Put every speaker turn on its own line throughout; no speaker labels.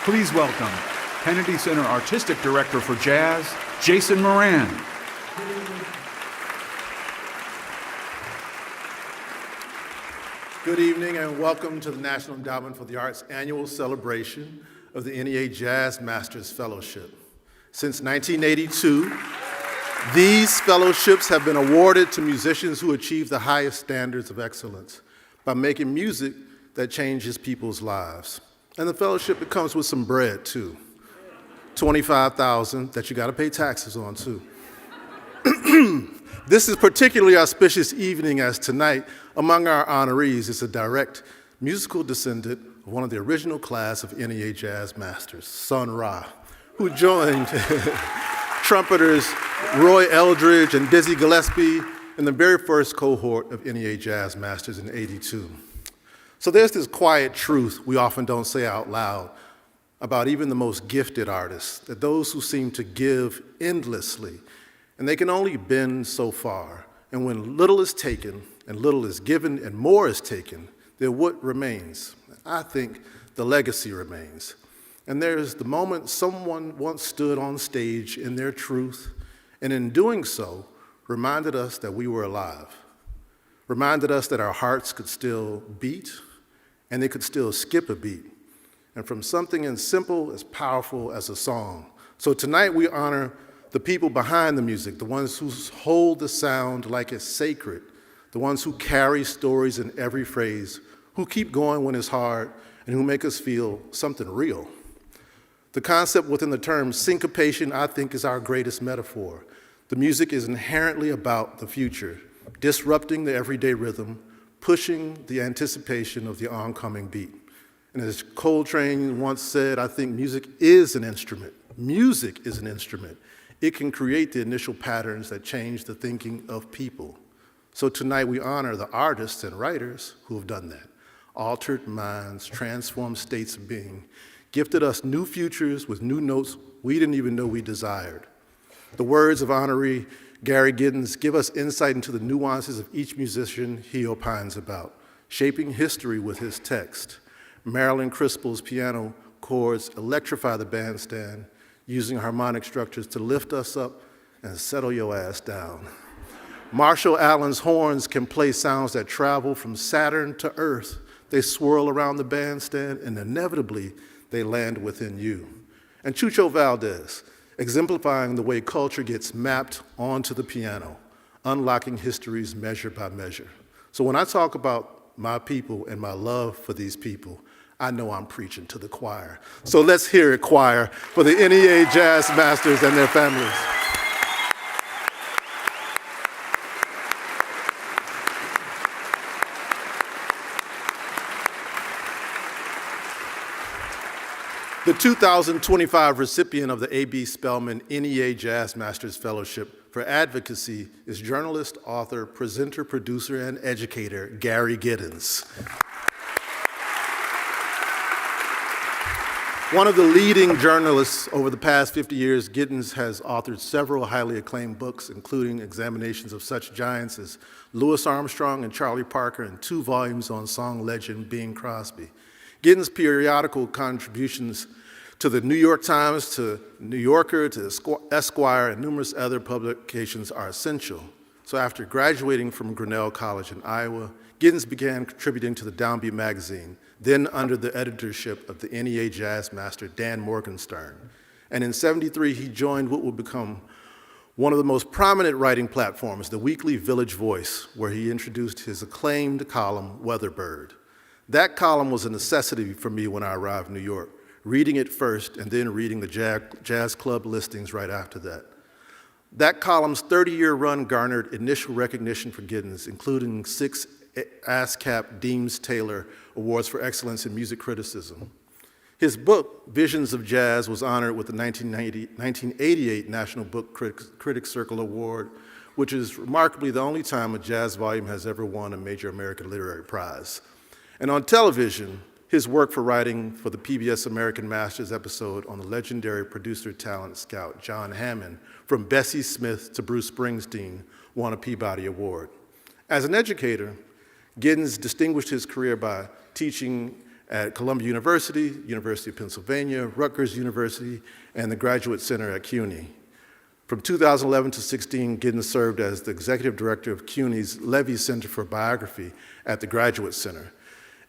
Please welcome Kennedy Center Artistic Director for Jazz, Jason Moran.
Good evening and welcome to the National Endowment for the Arts annual celebration of the NEA Jazz Masters Fellowship. Since 1982, these fellowships have been awarded to musicians who achieve the highest standards of excellence by making music that changes people's lives. And the fellowship, it comes with some bread too. $25,000 that you gotta pay taxes on too. This is particularly auspicious evening as tonight, among our honorees, is a direct musical descendant of one of the original class of NEA Jazz Masters, Sun Ra, who joined trumpeters Roy Eldridge and Dizzy Gillespie in the very first cohort of NEA Jazz Masters in '82. So there's this quiet truth we often don't say out loud about even the most gifted artists, that those who seem to give endlessly, and they can only bend so far. And when little is taken, and little is given, and more is taken, then what remains? I think the legacy remains. And there's the moment someone once stood on stage in their truth, and in doing so, reminded us that we were alive, reminded us that our hearts could still beat, and they could still skip a beat, and from something as simple as powerful as a song. So tonight we honor the people behind the music, the ones who hold the sound like it's sacred, the ones who carry stories in every phrase, who keep going when it's hard, and who make us feel something real. The concept within the term syncopation, I think, is our greatest metaphor. The music is inherently about the future, disrupting the everyday rhythm, pushing the anticipation of the oncoming beat. And as Coltrane once said, I think music is an instrument. Music is an instrument. It can create the initial patterns that change the thinking of people. So tonight we honor the artists and writers who have done that. Altered minds, transformed states of being, gifted us new futures with new notes we didn't even know we desired. The words of honoree Gary Giddins give us insight into the nuances of each musician he opines about, shaping history with his text. Marilyn Crispell's piano chords electrify the bandstand, using harmonic structures to lift us up and settle your ass down. Marshall Allen's horns can play sounds that travel from Saturn to Earth. They swirl around the bandstand, and inevitably, they land within you. And Chucho Valdés, exemplifying the way culture gets mapped onto the piano, unlocking histories measure by measure. So when I talk about my people and my love for these people, I know I'm preaching to the choir. So let's hear it, choir, for the NEA Jazz Masters and their families. The 2025 recipient of the A.B. Spellman NEA Jazz Masters Fellowship for Advocacy is journalist, author, presenter, producer, and educator, Gary Giddins. One of the leading journalists over the past 50 years, Giddins has authored several highly acclaimed books, including examinations of such giants as Louis Armstrong and Charlie Parker, and 2 volumes on song legend Bing Crosby. Giddins' periodical contributions to the New York Times, to New Yorker, to Esquire, and numerous other publications are essential. So after graduating from Grinnell College in Iowa, Giddins began contributing to the Downbeat magazine, then under the editorship of the NEA Jazz Master, Dan Morgenstern. And in '73, he joined what would become one of the most prominent writing platforms, the weekly Village Voice, where he introduced his acclaimed column, Weatherbird. That column was a necessity for me when I arrived in New York, reading it first and then reading the jazz club listings right after that. That column's 30-year run garnered initial recognition for Giddins, including 6 ASCAP Deems-Taylor Awards for Excellence in Music Criticism. His book, Visions of Jazz, was honored with the 1988 National Book Critics Circle Award, which is remarkably the only time a jazz volume has ever won a major American literary prize. And on television, his work for writing for the PBS American Masters episode on the legendary producer talent scout John Hammond, From Bessie Smith to Bruce Springsteen, won a Peabody Award. As an educator, Giddins distinguished his career by teaching at Columbia University, University of Pennsylvania, Rutgers University, and the Graduate Center at CUNY. From 2011 to 16, Giddins served as the executive director of CUNY's Levy Center for Biography at the Graduate Center.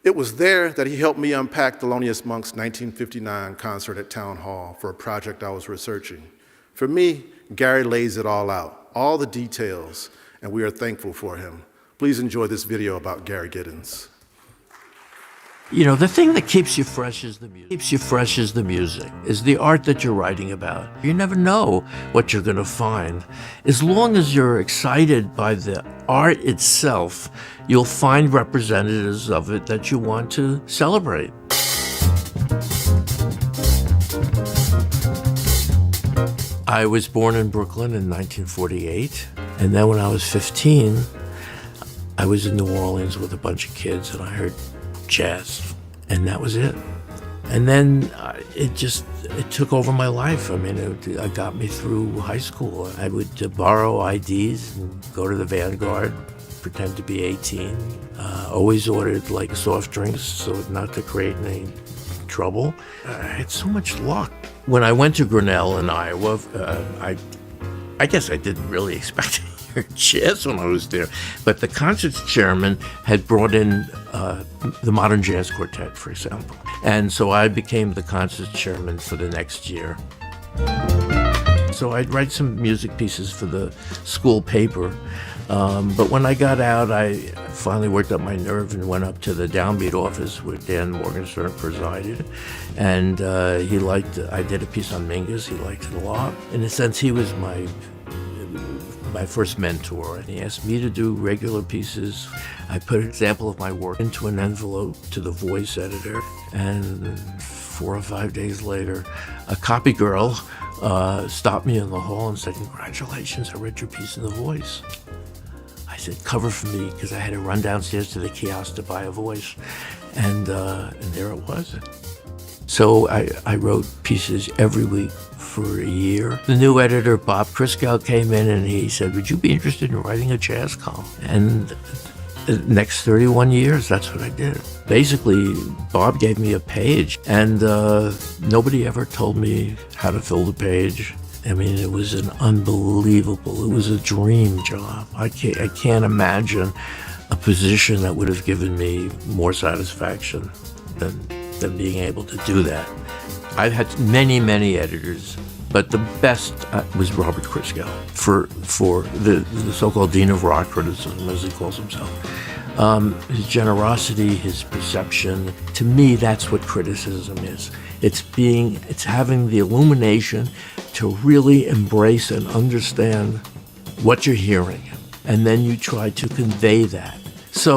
It was there that he helped me unpack Thelonious Monk's 1959 concert at Town Hall for a project I was researching. For me, Gary lays it all out, all the details, and we are thankful for him. Please enjoy this video about Gary Giddins.
You know, the thing that keeps you fresh is the music. Is the art that you're writing about. You never know what you're going to find. As long as you're excited by the art itself, you'll find representatives of it that you want to celebrate. I was born in Brooklyn in 1948, and then when I was 15, I was in New Orleans with a bunch of kids, and I heard jazz, and that was it. And then it took over my life. I mean, it got me through high school. I would borrow IDs and go to the Vanguard, pretend to be 18. Always ordered like soft drinks so not to create any trouble. I had so much luck. When I went to Grinnell in Iowa, I guess I didn't really expect to hear jazz when I was there, but the concerts chairman had brought in the Modern Jazz Quartet, for example. And so I became the concerts chairman for the next year. So I'd write some music pieces for the school paper. But when I got out, I finally worked up my nerve and went up to the downbeat office where Dan Morgenstern presided. And I did a piece on Mingus. He liked it a lot. In a sense, he was my first mentor, and he asked me to do regular pieces. I put an example of my work into an envelope to the voice editor, and 4 or 5 days later, a copy girl stopped me in the hall and said, "Congratulations, I read your piece in the voice." I said, "Cover for me," because I had to run downstairs to the kiosk to buy a voice, and there it was. So I wrote pieces every week for a year. The new editor, Bob Crispell, came in and he said, "Would you be interested in writing a jazz column?" And the next 31 years, that's what I did. Basically, Bob gave me a page, and nobody ever told me how to fill the page. I mean, it was it was a dream job. I can't imagine a position that would have given me more satisfaction than being able to do that. I've had many, many editors, but the best was Robert Crispell for the so-called dean of rock criticism, as he calls himself. His generosity, his perception, to me, that's what criticism is. It's having the illumination to really embrace and understand what you're hearing, and then you try to convey that. So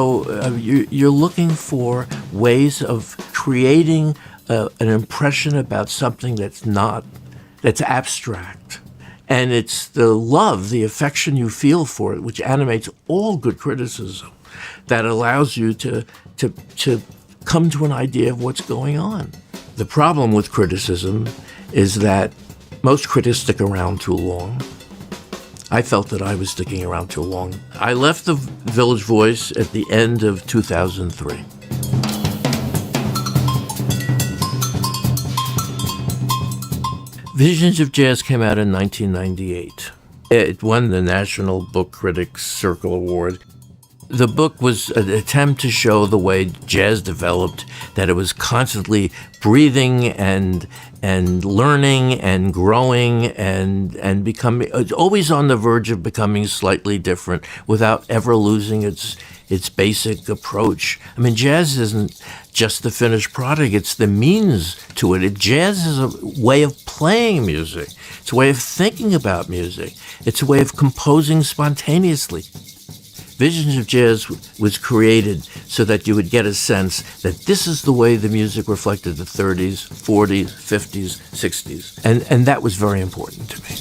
you're looking for ways of creating an impression about something that's abstract. And it's the love, the affection you feel for it, which animates all good criticism, that allows you to come to an idea of what's going on. The problem with criticism is that most critics stick around too long. I felt that I was sticking around too long. I left the Village Voice at the end of 2003. Visions of Jazz came out in 1998. It won the National Book Critics Circle Award. The book was an attempt to show the way jazz developed, that it was constantly breathing and learning and growing and becoming, always on the verge of becoming slightly different without ever losing its basic approach. I mean, jazz isn't just the finished product, it's the means to it. Jazz is a way of playing music. It's a way of thinking about music. It's a way of composing spontaneously. Visions of Jazz was created so that you would get a sense that this is the way the music reflected the 30s, 40s, 50s, 60s. And that was very important to me.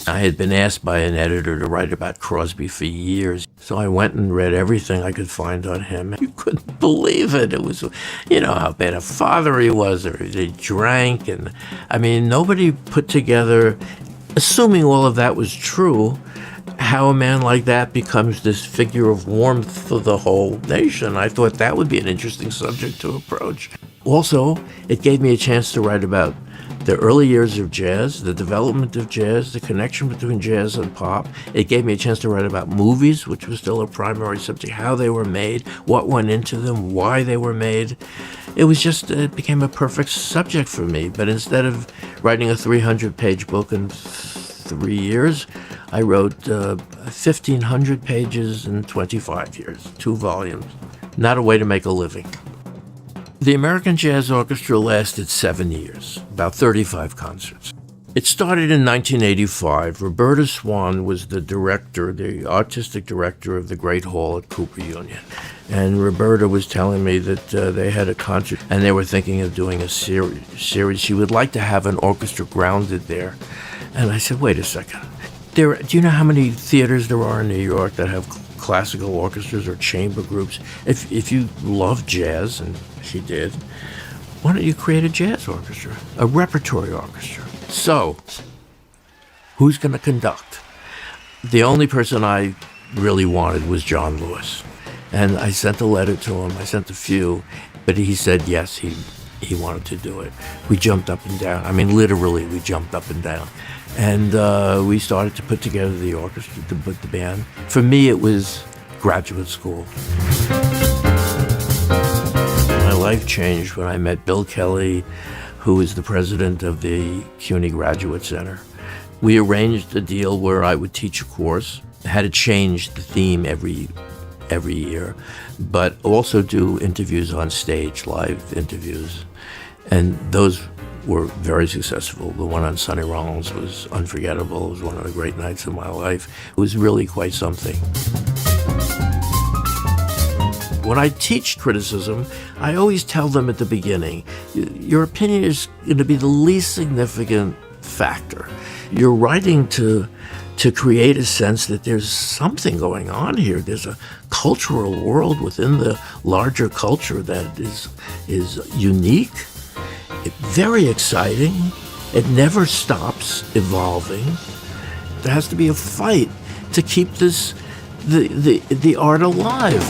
I had been asked by an editor to write about Crosby for years. So I went and read everything I could find on him. You couldn't believe it. It was, how bad a father he was, or he drank. And I mean, nobody put together, assuming all of that was true, how a man like that becomes this figure of warmth for the whole nation. I thought that would be an interesting subject to approach. Also, it gave me a chance to write about the early years of jazz, the development of jazz, the connection between jazz and pop. It gave me a chance to write about movies, which was still a primary subject, how they were made, what went into them, why they were made. It became a perfect subject for me. But instead of writing a 300-page book in 3 years, I wrote 1,500 pages in 25 years, 2 volumes. Not a way to make a living. The American Jazz Orchestra lasted 7 years, about 35 concerts. It started in 1985. Roberta Swan was the director, the artistic director of the Great Hall at Cooper Union. And Roberta was telling me that they had a concert and they were thinking of doing a series. She would like to have an orchestra grounded there. And I said, wait a second. Do you know how many theaters there are in New York that have classical orchestras or chamber groups? If you love jazz, and she did, why don't you create a jazz orchestra, a repertory orchestra? So, who's going to conduct? The only person I really wanted was John Lewis. And I sent a letter to him. I sent a few, but he said yes, he wanted to do it. We jumped up and down. I mean, literally, we jumped up and down. And we started to put together the orchestra, to put the band. For me, it was graduate school. My life changed when I met Bill Kelly, who is the president of the CUNY Graduate Center. We arranged a deal where I would teach a course, had to change the theme every year, but also do interviews on stage, live interviews. And those were very successful. The one on Sonny Rollins was unforgettable. It was one of the great nights of my life. It was really quite something. When I teach criticism, I always tell them at the beginning, your opinion is going to be the least significant factor. You're writing to create a sense that there's something going on here. There's a cultural world within the larger culture that is unique, very exciting. It never stops evolving. There has to be a fight to keep the art alive.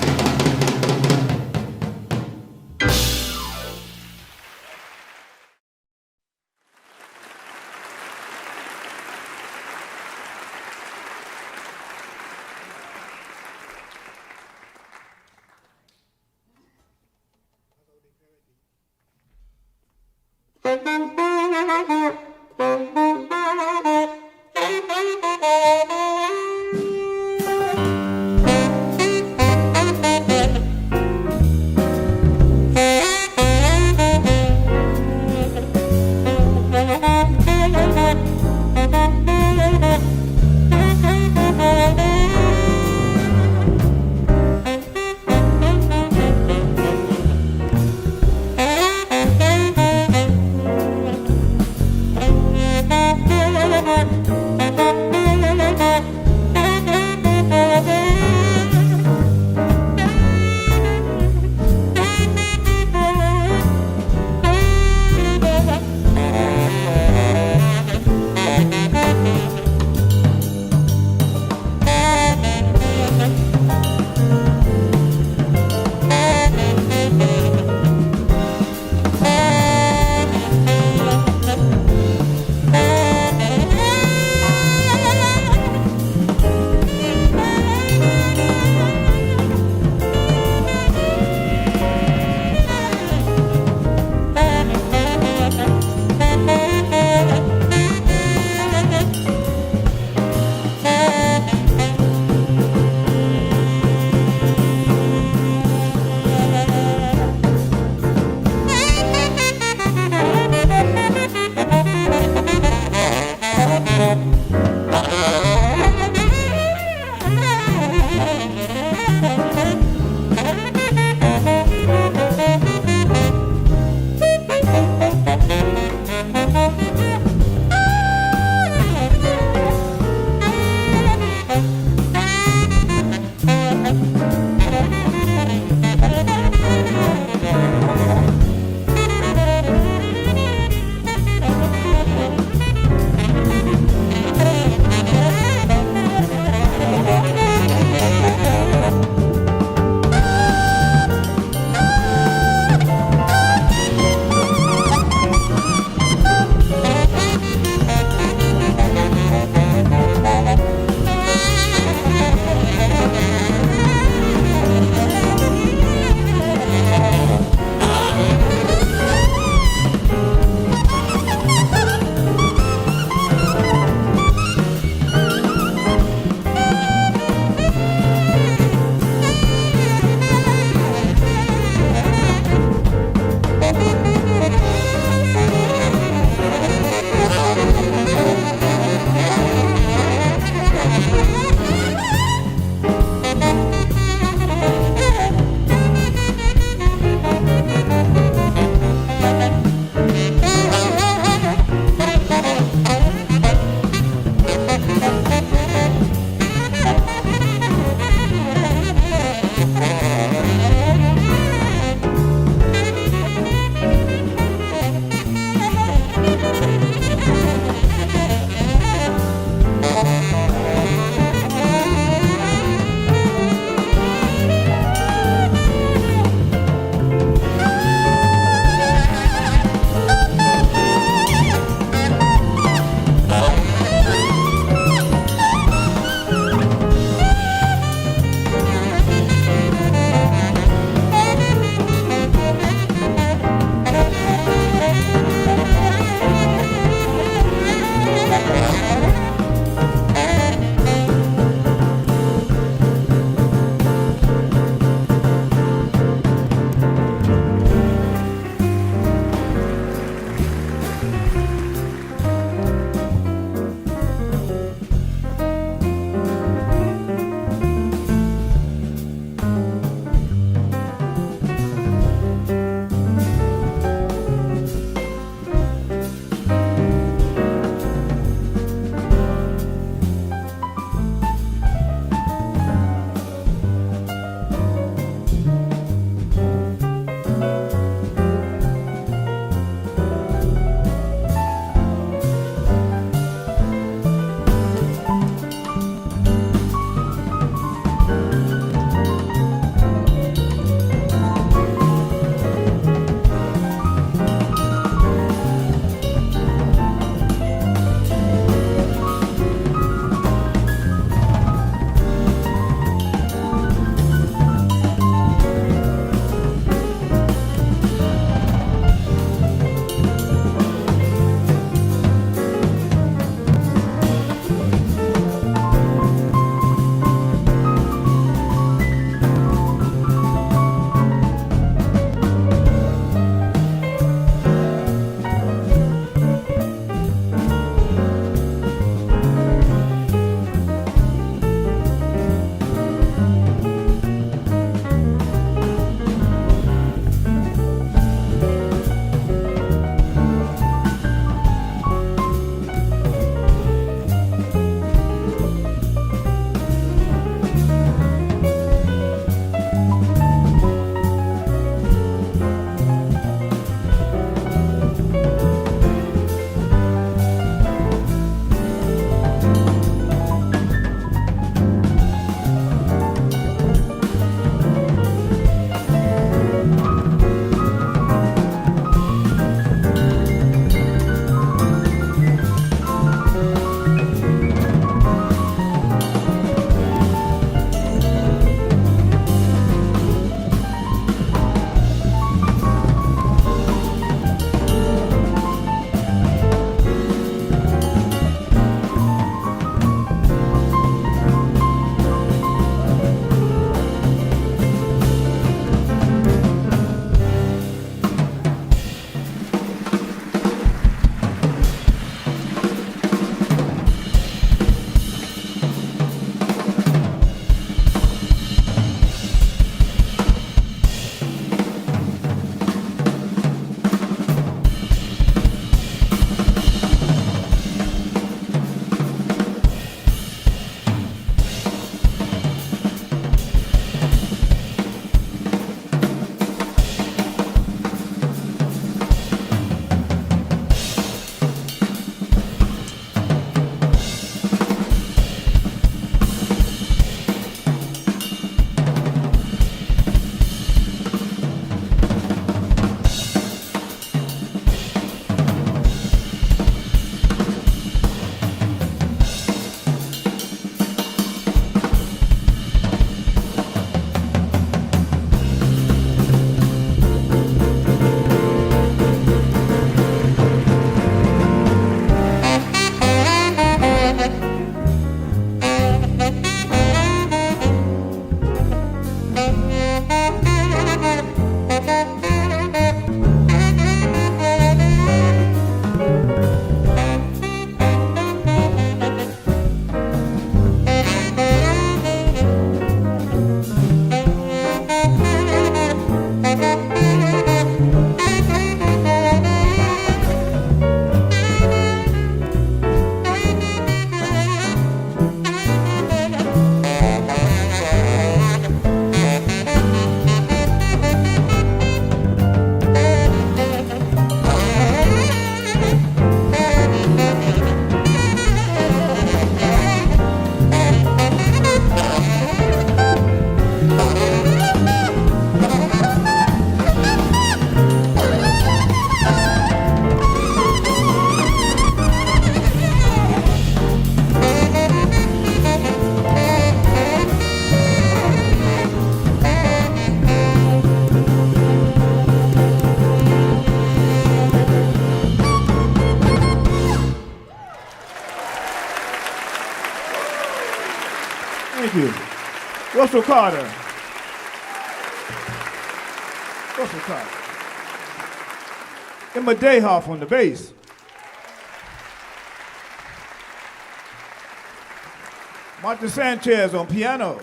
Thank you. Russell Carter. Russell Carter. And Dayhuff on the bass. Marta Sánchez on piano.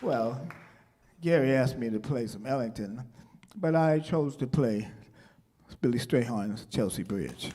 Well, Gary asked me to play some Ellington, but I chose to play Billy Strayhorn's Chelsea Bridge.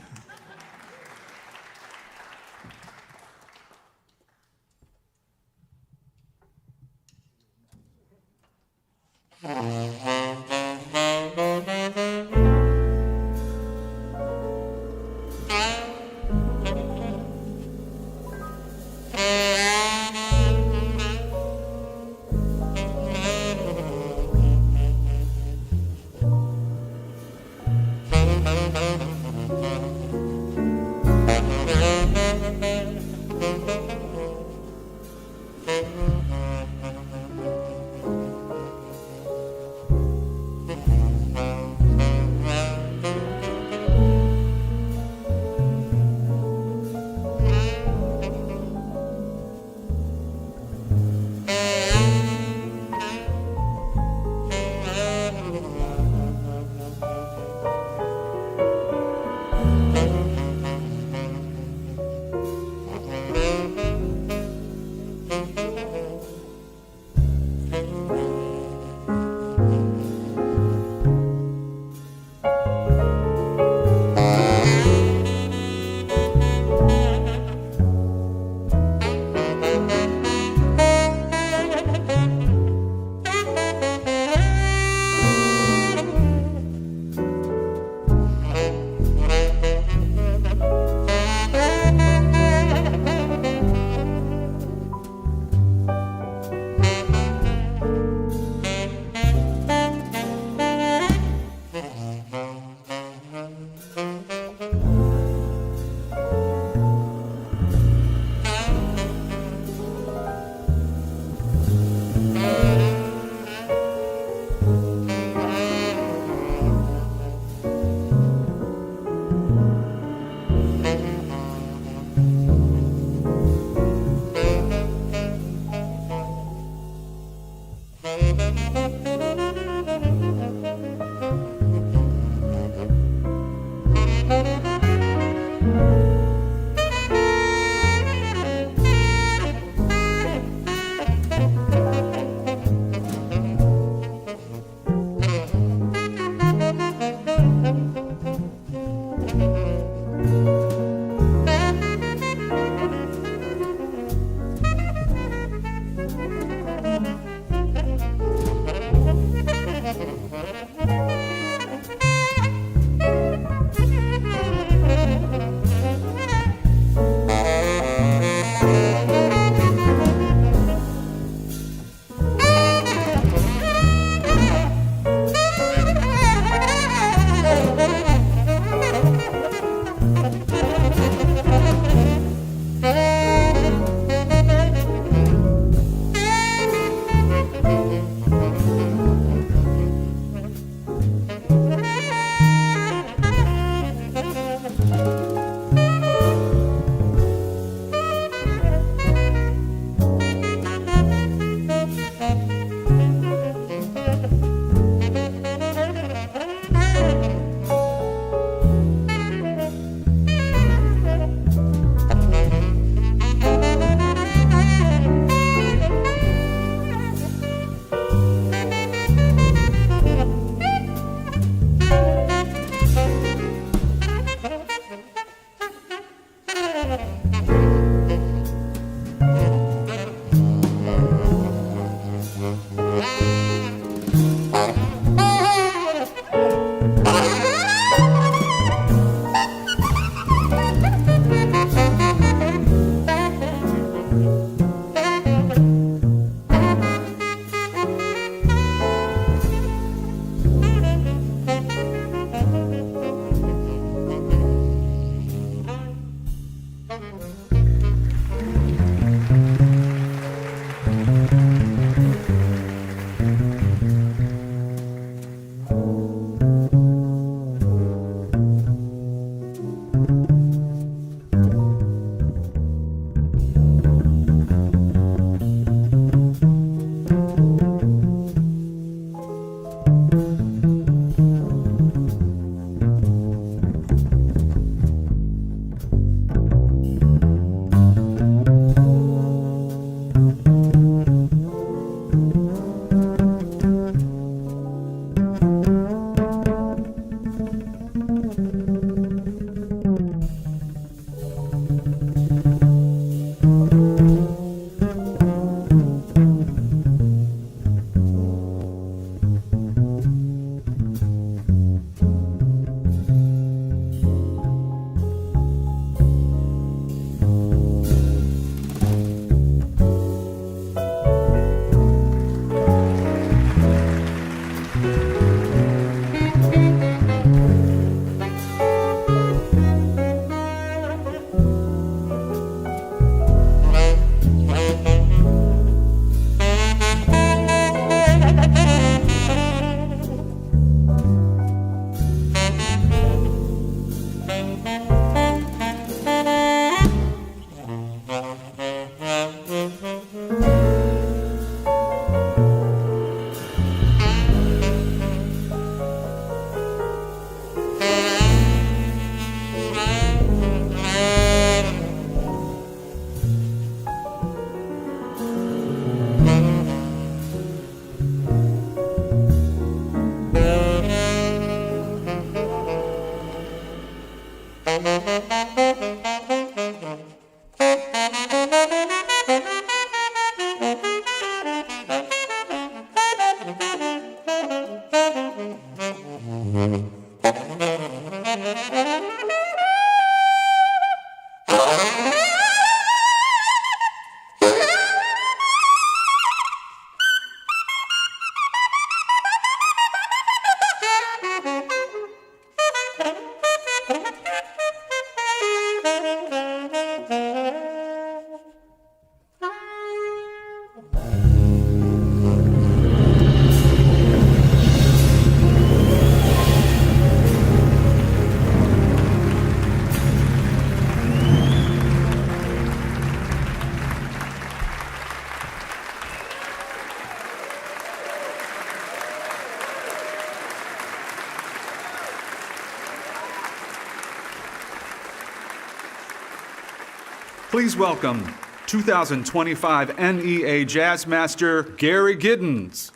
Please welcome 2025 NEA Jazz Master, Gary Giddins.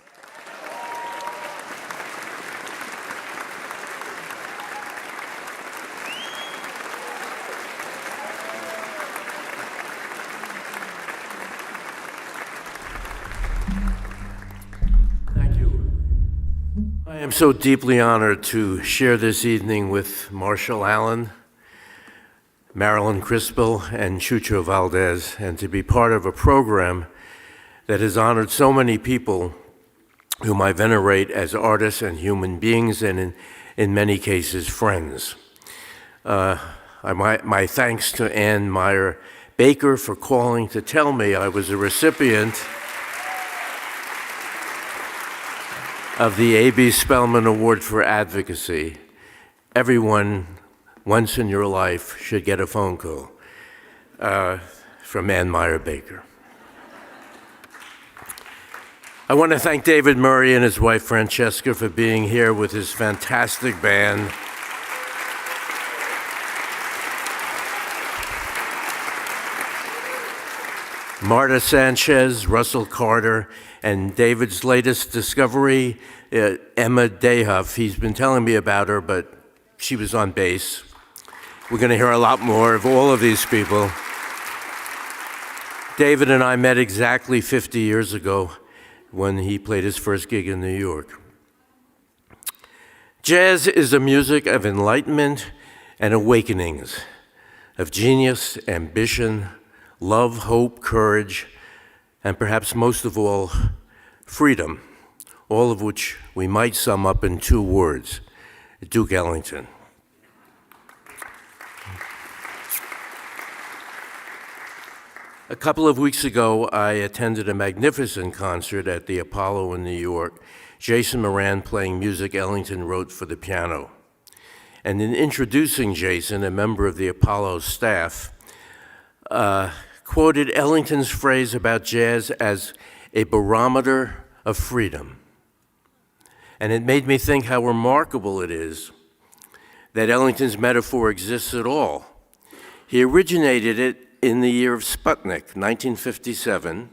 Thank you. I am so deeply honored to share this evening with Marshall Allen, Marilyn Crispell, and Chucho Valdés, and to be part of a program that has honored so many people whom I venerate as artists and human beings, and in many cases, friends. My thanks to Ann Meyer Baker for calling to tell me I was a recipient of the A.B. Spellman Award for Advocacy. Everyone once in your life should get a phone call from Ann Meyer Baker. I want to thank David Murray and his wife Francesca for being here with his fantastic band. Marta Sánchez, Russell Carter, and David's latest discovery, Emma Dayhuff. He's been telling me about her, but she was on bass. We're going to hear a lot more of all of these people. David and I met exactly 50 years ago when he played his first gig in New York. Jazz is a music of enlightenment and awakenings, of genius, ambition, love, hope, courage, and perhaps most of all, freedom, all of which we might sum up in two words: Duke Ellington. A couple of weeks ago, I attended a magnificent concert at the Apollo in New York, Jason Moran playing music Ellington wrote for the piano. And in introducing Jason, a member of the Apollo staff quoted Ellington's phrase about jazz as a barometer of freedom. And it made me think how remarkable it is that Ellington's metaphor exists at all. He originated it in the year of Sputnik, 1957,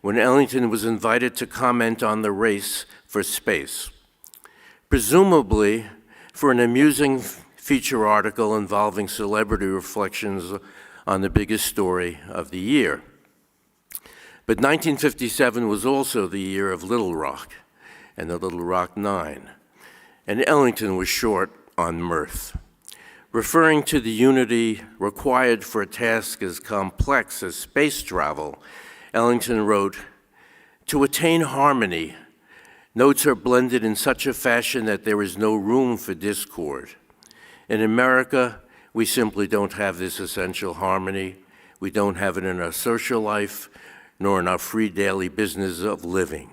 when Ellington was invited to comment on the race for space, presumably for an amusing feature article involving celebrity reflections on the biggest story of the year. But 1957 was also the year of Little Rock and the Little Rock Nine, and Ellington was short on mirth. Referring to the unity required for a task as complex as space travel, Ellington wrote, "To attain harmony, notes are blended in such a fashion that there is no room for discord. In America, we simply don't have this essential harmony. We don't have it in our social life, nor in our free daily business of living."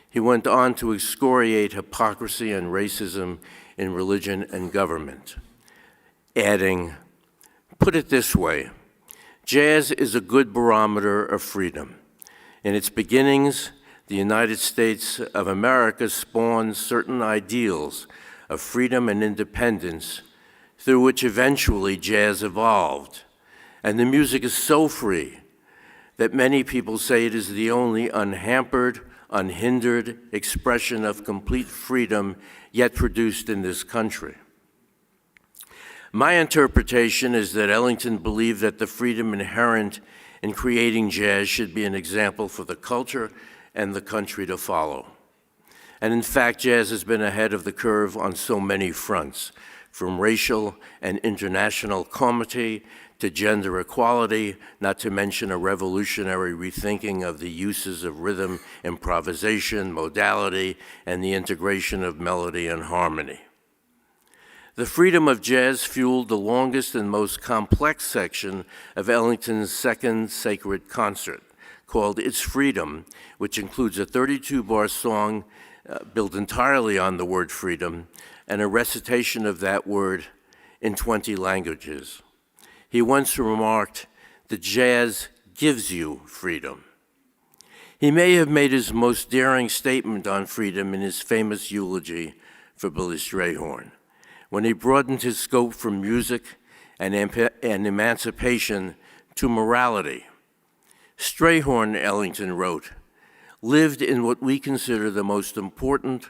He went on to excoriate hypocrisy and racism in religion and government, adding, "Put it this way, jazz is a good barometer of freedom. In its beginnings, the United States of America spawned certain ideals of freedom and independence through which eventually jazz evolved. And the music is so free that many people say it is the only unhampered, unhindered expression of complete freedom yet produced in this country." My interpretation is that Ellington believed that the freedom inherent in creating jazz should be an example for the culture and the country to follow. And in fact, jazz has been ahead of the curve on so many fronts, from racial and international comity to gender equality, not to mention a revolutionary rethinking of the uses of rhythm, improvisation, modality, and the integration of melody and harmony. The freedom of jazz fueled the longest and most complex section of Ellington's second sacred concert, called It's Freedom, which includes a 32-bar song built entirely on the word freedom and a recitation of that word in 20 languages. He once remarked that jazz gives you freedom. He may have made his most daring statement on freedom in his famous eulogy for Billy Strayhorn, when he broadened his scope from music and emancipation to morality. Strayhorn, Ellington wrote, lived in what we consider the most important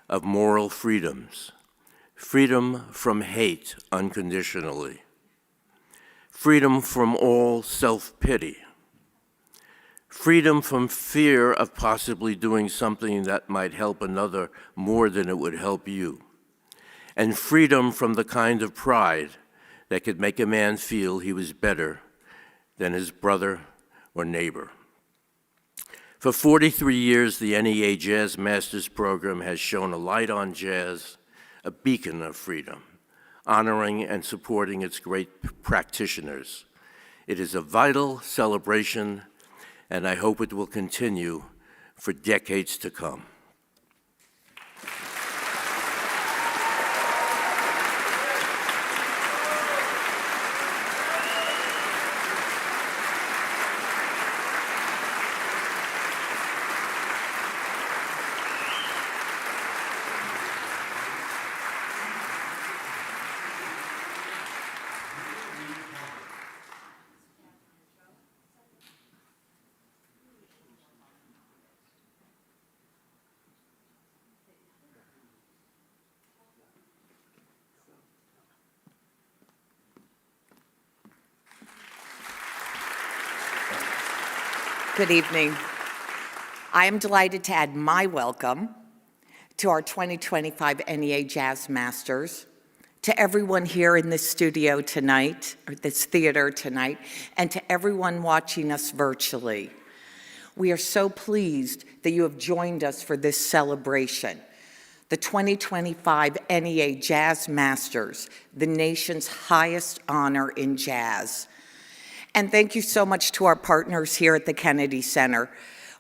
of moral freedoms: freedom from hate unconditionally, freedom from all self-pity, freedom from fear of possibly doing something that might help another more than it would help you, and freedom from the kind of pride that could make a man feel he was better than his brother or neighbor. For 43 years, the NEA Jazz Masters program has shone a light on jazz, a beacon of freedom, honoring and supporting its great practitioners. It is a vital celebration, and I hope it will continue for decades to come.
Good evening. I am delighted to add my welcome to our 2025 NEA Jazz Masters, to everyone here in this studio tonight, or this theater tonight, and to everyone watching us virtually. We are so pleased that you have joined us for this celebration, the 2025 NEA Jazz Masters, the nation's highest honor in jazz. And thank you so much to our partners here at the Kennedy Center.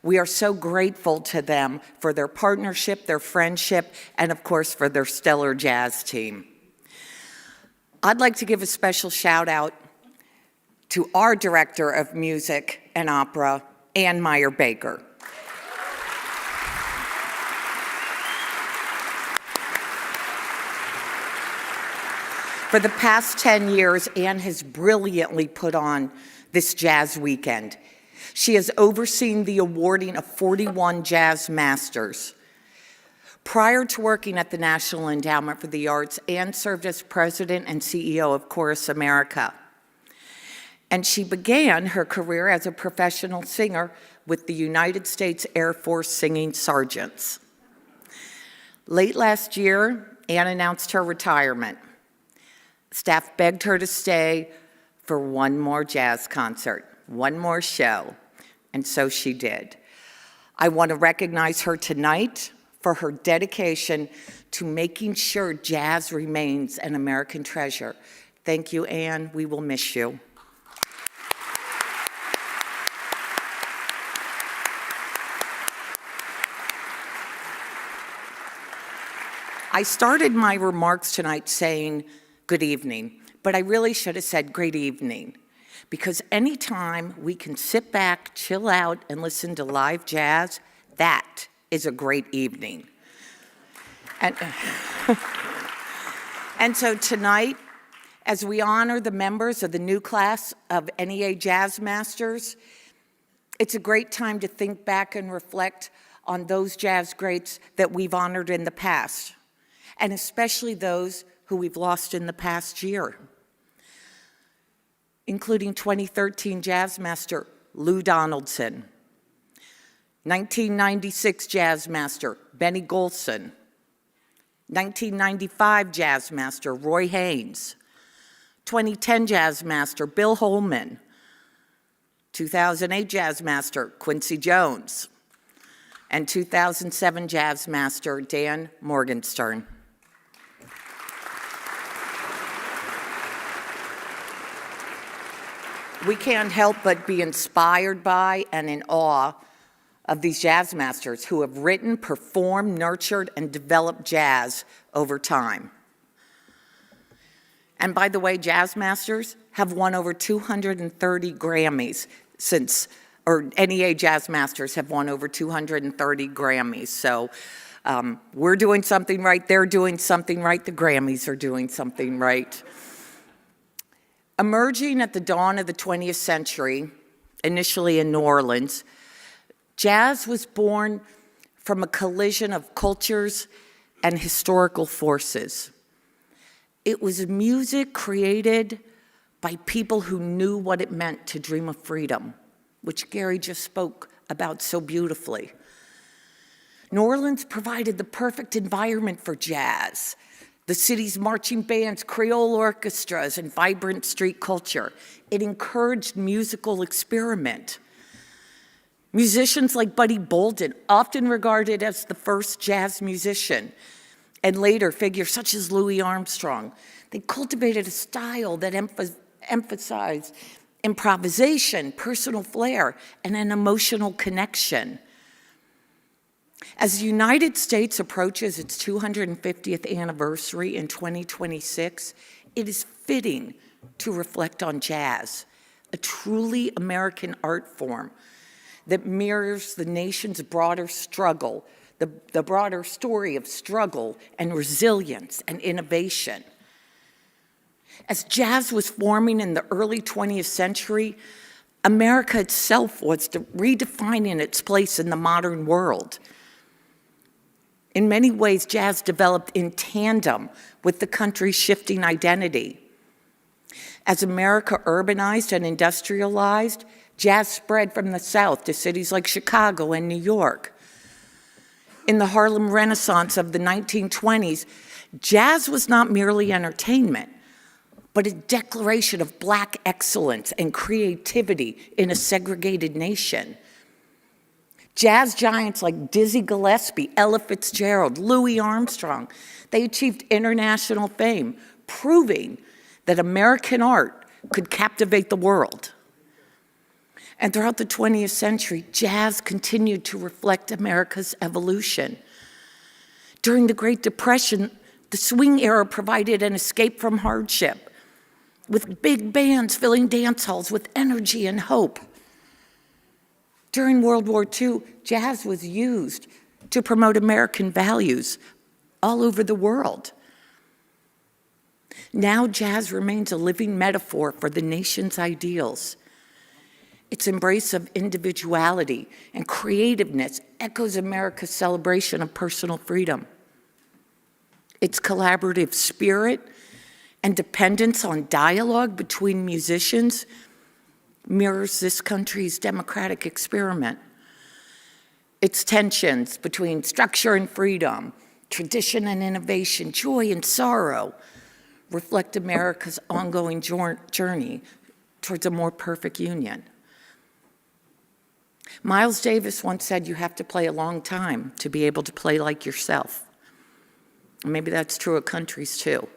We are so grateful to them for their partnership, their friendship, and of course for their stellar jazz team. I'd like to give a special shout out to our Director of Music and Opera, Ann Meyer-Baker. For the past 10 years, Ann has brilliantly put on this jazz weekend. She has overseen the awarding of 41 Jazz Masters. Prior to working at the National Endowment for the Arts, Ann served as president and CEO of Chorus America. And she began her career as a professional singer with the United States Air Force Singing Sergeants. Late last year, Ann announced her retirement. Staff begged her to stay for one more jazz concert, one more show, and so she did. I want to recognize her tonight for her dedication to making sure jazz remains an American treasure. Thank you, Ann. We will miss you. I started my remarks tonight saying, good evening, but I really should have said great evening, because anytime we can sit back, chill out, and listen to live jazz, that is a great evening. And so tonight, as we honor the members of the new class of NEA Jazz Masters, it's a great time to think back and reflect on those jazz greats that we've honored in the past, and especially those who we've lost in the past year, including 2013 Jazz Master Lou Donaldson, 1996 Jazz Master Benny Golson, 1995 Jazz Master Roy Haynes, 2010 Jazz Master Bill Holman, 2008 Jazz Master Quincy Jones, and 2007 Jazz Master Dan Morgenstern. We can't help but be inspired by and in awe of these jazz masters who have written, performed, nurtured, and developed jazz over time. And by the way, jazz masters have won over 230 Grammys since, or NEA Jazz Masters have won over 230 Grammys. So we're doing something right, they're doing something right, the Grammys are doing something right. Emerging at the dawn of the 20th century, initially in New Orleans, jazz was born from a collision of cultures and historical forces. It was music created by people who knew what it meant to dream of freedom, which Gary just spoke about so beautifully. New Orleans provided the perfect environment for jazz. The city's marching bands, Creole orchestras, and vibrant street culture. It encouraged musical experiment. Musicians like Buddy Bolden, often regarded as the first jazz musician, and later figures such as Louis Armstrong, they cultivated a style that emphasized improvisation, personal flair, and an emotional connection. As the United States approaches its 250th anniversary in 2026, it is fitting to reflect on jazz, a truly American art form that mirrors the nation's broader struggle, the broader story of struggle and resilience and innovation. As jazz was forming in the early 20th century, America itself was redefining its place in the modern world. In many ways, jazz developed in tandem with the country's shifting identity. As America urbanized and industrialized, jazz spread from the South to cities like Chicago and New York. In the Harlem Renaissance of the 1920s, jazz was not merely entertainment, but a declaration of Black excellence and creativity in a segregated nation. Jazz giants like Dizzy Gillespie, Ella Fitzgerald, Louis Armstrong, they achieved international fame, proving that American art could captivate the world. And throughout the 20th century, jazz continued to reflect America's evolution. During the Great Depression, the swing era provided an escape from hardship, with big bands filling dance halls with energy and hope. During World War II, jazz was used to promote American values all over the world. Now jazz remains a living metaphor for the nation's ideals. Its embrace of individuality and creativeness echoes America's celebration of personal freedom. Its collaborative spirit and dependence on dialogue between musicians mirrors this country's democratic experiment. Its tensions between structure and freedom, tradition and innovation, joy and sorrow, reflect America's ongoing journey towards a more perfect union. Miles Davis once said, "You have to play a long time to be able to play like yourself." And maybe that's true of countries too.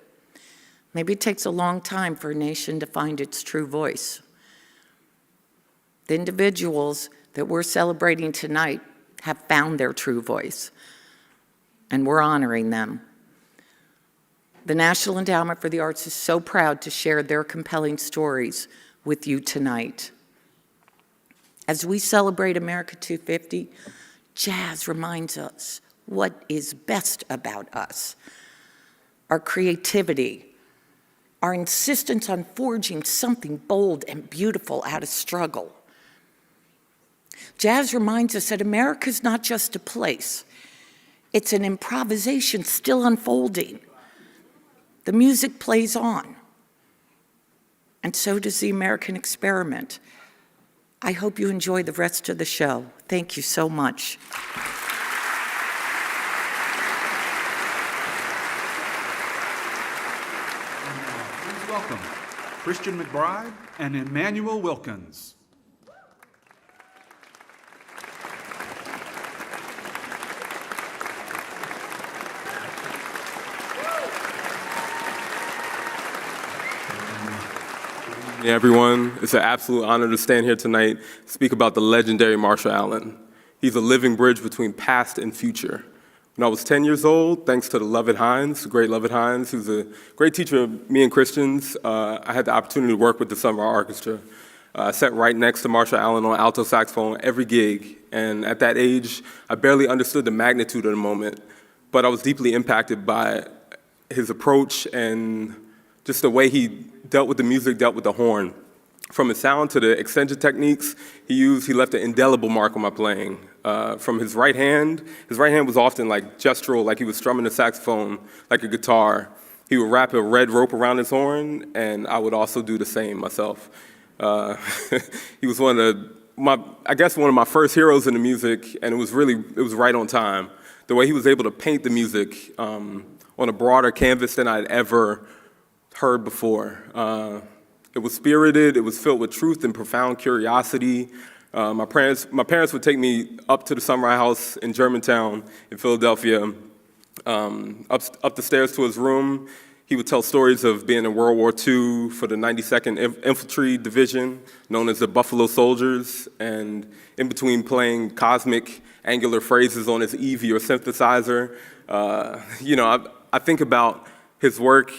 Maybe it takes a long time for a nation to find its true voice. The individuals that we're celebrating tonight have found their true voice, and we're honoring them. The National Endowment for the Arts is so proud to share their compelling stories with you tonight. As we celebrate America 250, jazz reminds us what is best about us. Our creativity, our insistence on forging something bold and beautiful out of struggle. Jazz reminds us that America is not just a place. It's an improvisation still unfolding. The music plays on. And so does the American experiment. I hope you enjoy the rest of the show. Thank you so much.
Please welcome Christian McBride and Emmanuel Wilkins.
Hey everyone, it's an absolute honor to stand here tonight and speak about the legendary Marshall Allen. He's a living bridge between past and future. When I was 10 years old, thanks to the Lovett Hines, the great Lovett Hines, who's a great teacher of me and Christians, I had the opportunity to work with the Sun Ra Arkestra. I sat right next to Marshall Allen on alto saxophone every gig, and at that age, I barely understood the magnitude of the moment, but I was deeply impacted by his approach and just the way he dealt with the music, dealt with the horn. From his sound to the extension techniques he used, he left an indelible mark on my playing. From his right hand was often like gestural, like he was strumming the saxophone like a guitar. He would wrap a red rope around his horn, and I would also do the same myself. He was one of my first heroes in the music, and it was right on time. The way he was able to paint the music on a broader canvas than I'd ever heard before. It was spirited, it was filled with truth and profound curiosity. My parents would take me up to the Sun Ra house in Germantown in Philadelphia, up the stairs to his room. He would tell stories of being in World War II for the 92nd Infantry Division, known as the Buffalo Soldiers, and in between playing cosmic angular phrases on his Evie or synthesizer. I think about his work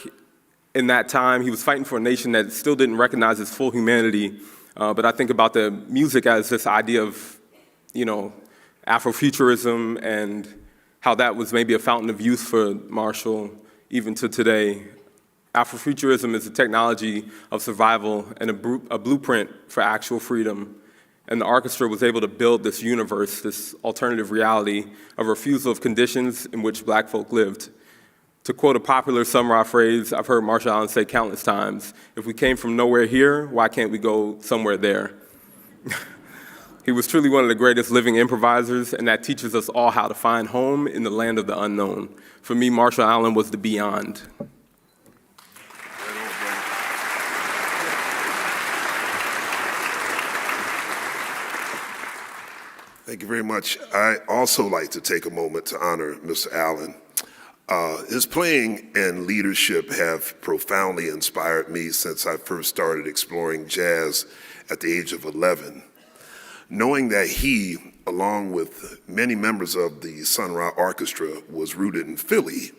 in that time. He was fighting for a nation that still didn't recognize his full humanity. But I think about the music as this idea of, Afrofuturism and how that was maybe a fountain of youth for Marshall, even to today. Afrofuturism is a technology of survival and a blueprint for actual freedom. And the orchestra was able to build this universe, this alternative reality of refusal of conditions in which black folk lived. To quote a popular Sun Ra phrase I've heard Marshall Allen say countless times, if we came from nowhere here, why can't we go somewhere there? He was truly one of the greatest living improvisers, and that teaches us all how to find home in the land of the unknown. For me, Marshall Allen was the beyond.
Thank you very much. I also like to take a moment to honor Mr. Allen. His playing and leadership have profoundly inspired me since I first started exploring jazz at the age of 11. Knowing that he, along with many members of the Sun Ra Arkestra, was rooted in Philly,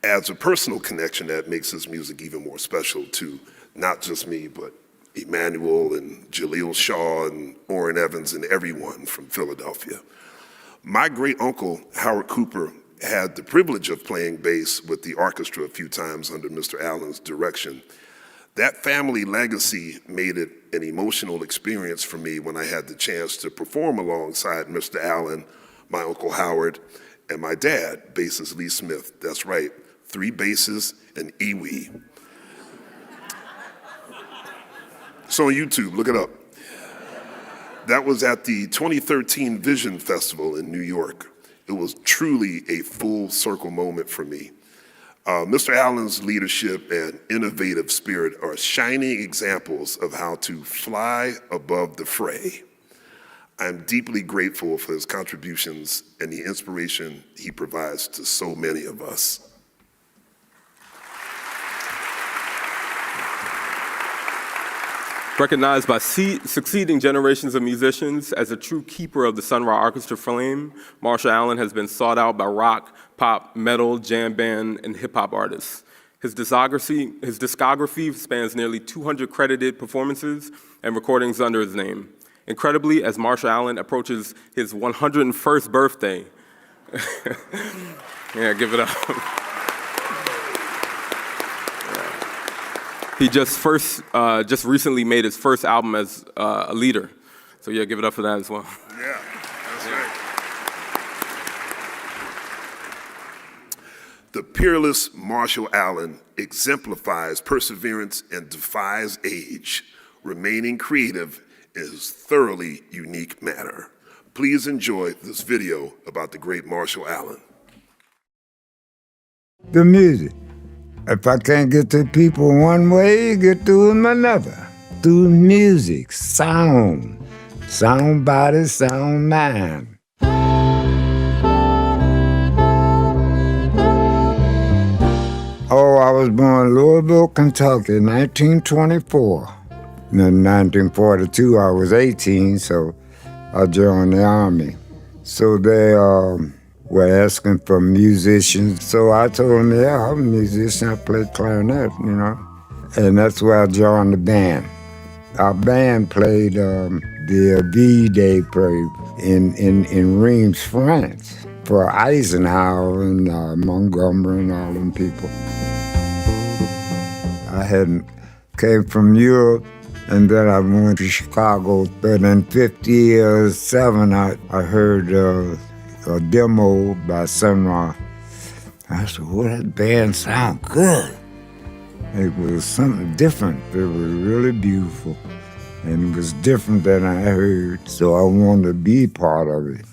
adds a personal connection that makes his music even more special to not just me, but Emmanuel and Jaleel Shaw and Orrin Evans and everyone from Philadelphia. My great uncle, Howard Cooper, had the privilege of playing bass with the orchestra a few times under Mr. Allen's direction. That family legacy made it an emotional experience for me when I had the chance to perform alongside Mr. Allen, my Uncle Howard, and my dad, bassist Lee Smith. That's right, 3 basses and Iwi. It's on YouTube, look it up. That was at the 2013 Vision Festival in New York. It was truly a full circle moment for me. Mr. Allen's leadership and innovative spirit are shining examples of how to fly above the fray. I'm deeply grateful for his contributions and the inspiration he provides to so many of us.
Recognized by succeeding generations of musicians as a true keeper of the Sun Ra Arkestra flame, Marshall Allen has been sought out by rock, pop, metal, jam band, and hip-hop artists. His discography spans nearly 200 credited performances and recordings under his name. Incredibly, as Marshall Allen approaches his 101st birthday, yeah, give it up. He just recently made his first album as a leader. So yeah, give it up for that as well.
Yeah, that's right. The peerless Marshall Allen exemplifies perseverance and defies age, remaining creative in his thoroughly unique manner. Please enjoy this video about the great Marshall Allen.
The music. If I can't get to people one way, get to them another. Through music, sound body, sound mind. Oh, I was born in Louisville, Kentucky, 1924. In 1942, I was 18, so I joined the Army. So they were asking for musicians. So I told them, yeah, I'm a musician, I play clarinet, you know. And that's where I joined the band. Our band played the V-Day parade in Reims, France, for Eisenhower and Montgomery and all them people. I came from Europe, and then I went to Chicago. But in '57, I heard a demo by Sun Ra. I said, well, that band sound good. It was something different. It was really beautiful. And it was different than I heard, so I wanted to be part of it.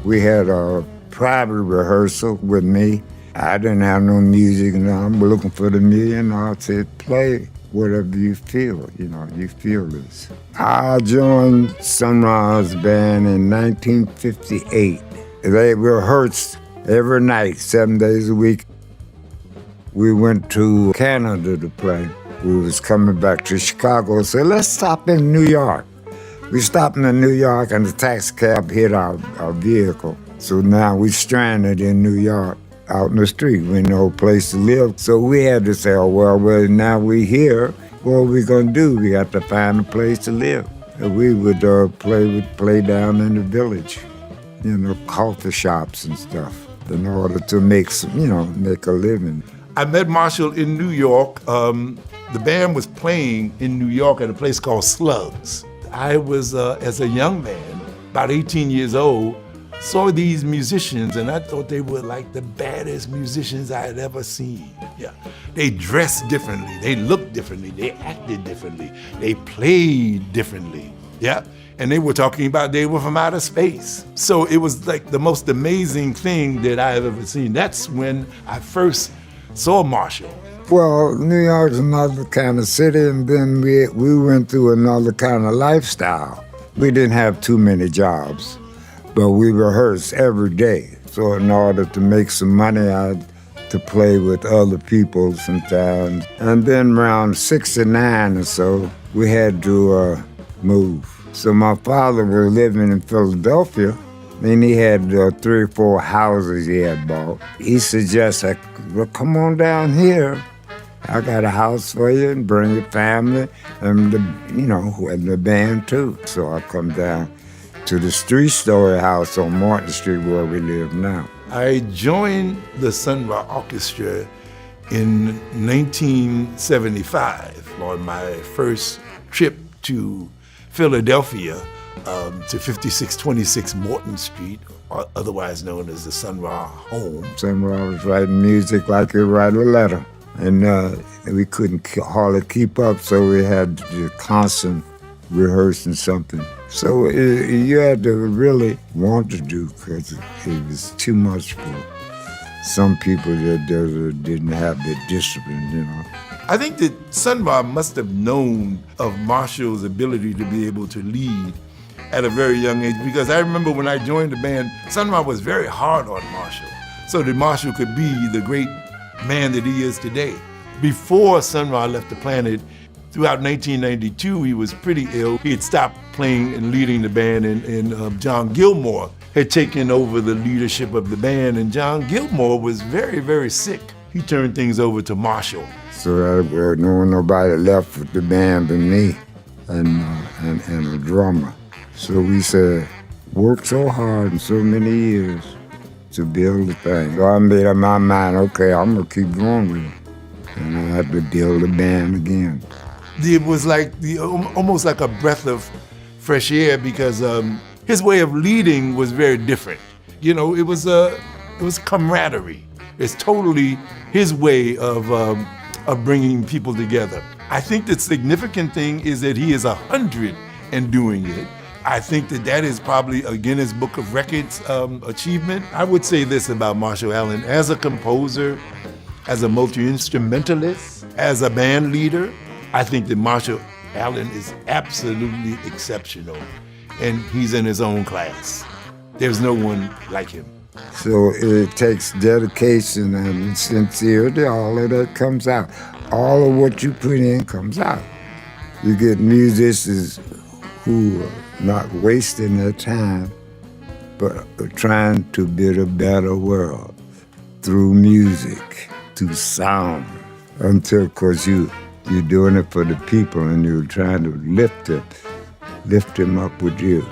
We had a private rehearsal with me. I didn't have no music, and I'm looking for the million. I said, play whatever you feel, you feel this. I joined Sun Ra's band in 1958. They rehearsed every night, 7 days a week. We went to Canada to play. We was coming back to Chicago, so let's stop in New York. We stopped in New York, and the taxi cab hit our vehicle. So now we stranded in New York, out in the street. We no place to live. So we had to say, well, now we here. What are we gonna do? We got to find a place to live. And we would play down in the village, coffee shops and stuff, in order to make a living.
I met Marshall in New York. The band was playing in New York at a place called Slugs. I was, as a young man, about 18 years old, saw these musicians, and I thought they were like the baddest musicians I had ever seen. Yeah, they dressed differently, they looked differently, they acted differently, they played differently. Yeah, and they were talking about they were from outer space. So it was like the most amazing thing that I have ever seen. That's when I first saw Marshall.
Well, New York's another kind of city, and then we went through another kind of lifestyle. We didn't have too many jobs, but we rehearsed every day. So in order to make some money, I had to play with other people sometimes. And then around 69 or so, we had to move. So my father was living in Philadelphia, and he had 3 or 4 houses he had bought. He suggested, well, come on down here. I got a house for you, and bring your family, and the band too. So I come down to the 3-story house on Martin Street where we live now.
I joined the Sun Ra Arkestra in 1975 on my first trip to Philadelphia to 5626 Morton Street, otherwise known as the Sun Ra home.
Sun Ra was writing music like he'd write a letter, and we couldn't hardly keep up, so we had to do constant rehearsing something. So you had to really want to do, because it was too much for some people that didn't have the discipline,
I think that Sun Ra must have known of Marshall's ability to be able to lead at a very young age, because I remember when I joined the band, Sun Ra was very hard on Marshall, so that Marshall could be the great man that he is today. Before Sun Ra left the planet, throughout 1992, he was pretty ill. He had stopped playing and leading the band, and John Gilmore had taken over the leadership of the band, and John Gilmore was very, very sick. He turned things over to Marshall.
So there was nobody left with the band but me and a drummer. So we said, worked so hard in so many years to build the thing. So I made up my mind, okay, I'm gonna keep going with it. And I had to build the band again.
It was like almost like a breath of fresh air, because his way of leading was very different. You know, it was camaraderie. It's totally his way of bringing people together. I think the significant thing is that he is 100 and doing it. I think that is probably a Guinness Book of Records achievement. I would say this about Marshall Allen: as a composer, as a multi-instrumentalist, as a band leader, I think that Marshall Allen is absolutely exceptional, and he's in his own class. There's no one like him.
So it takes dedication and sincerity. All of that comes out. All of what you put in comes out. You get musicians who are not wasting their time, but are trying to build a better world through music, through sound. Until, of course, you're doing it for the people and you're trying to lift them up with you.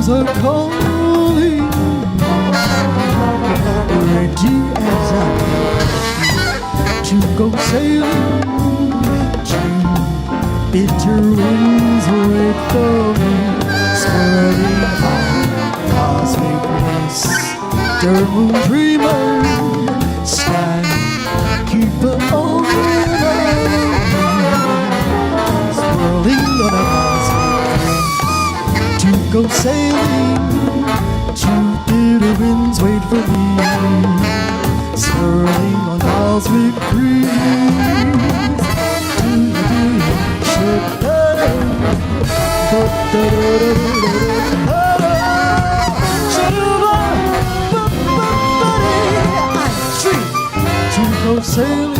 winds are calling, ready as I to go sailing. To bitter winds wait for me, swirling on cosmic bliss. Dark moon dreamer, skykeeper on river, swirling on a cosmic wind. To go sailing, to bitter winds wait for me, swirling on cosmic breeze. To the ship, to go sailing.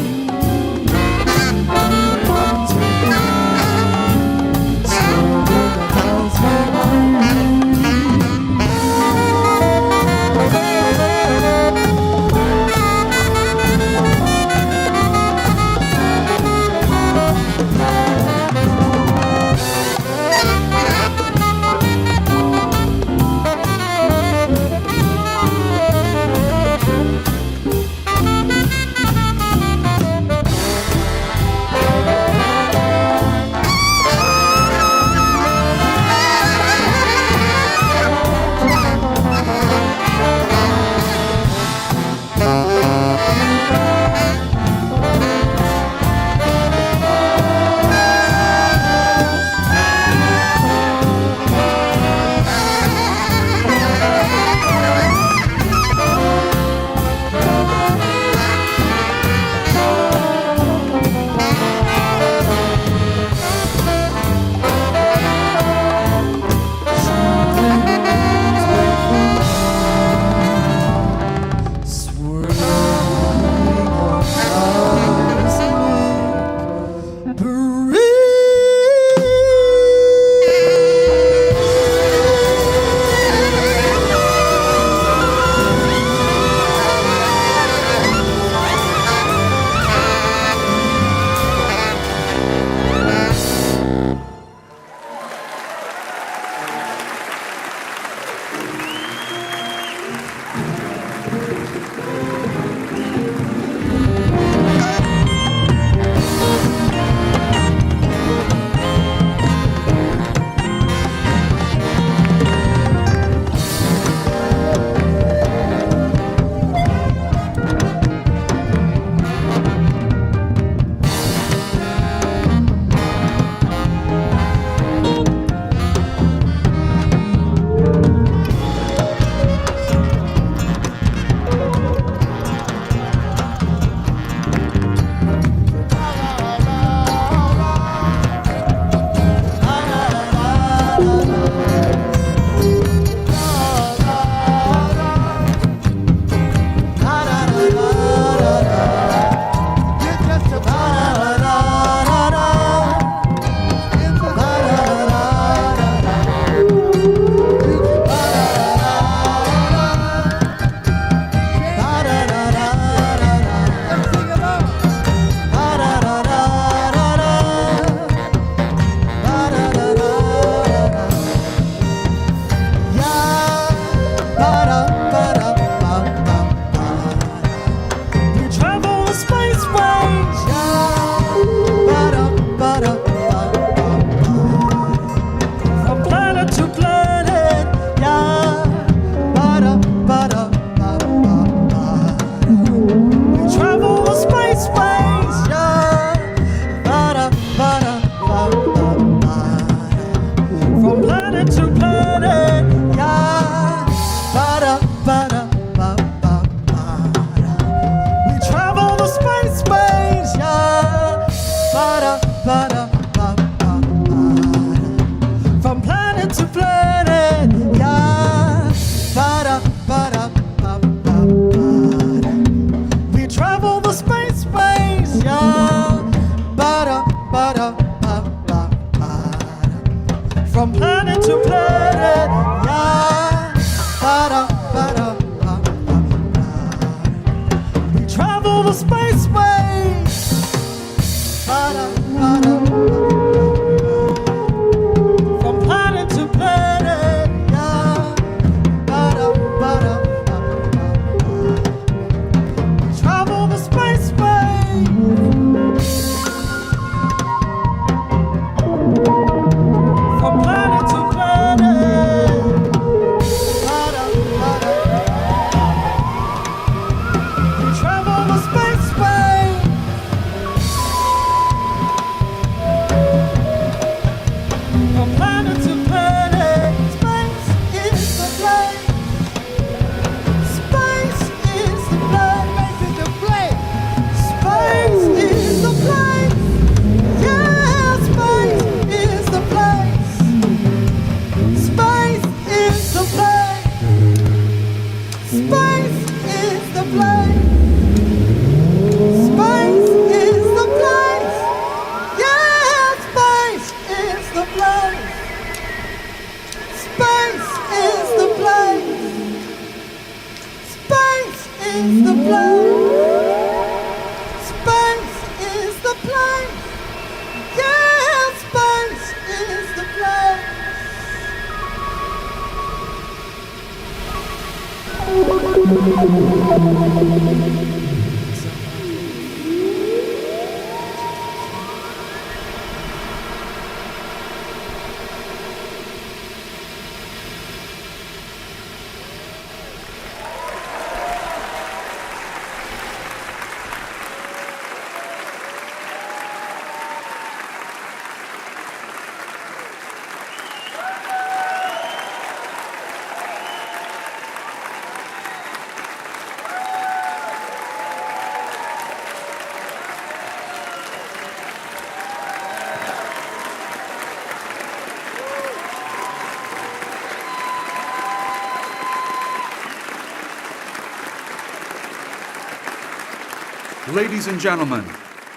Ladies and gentlemen,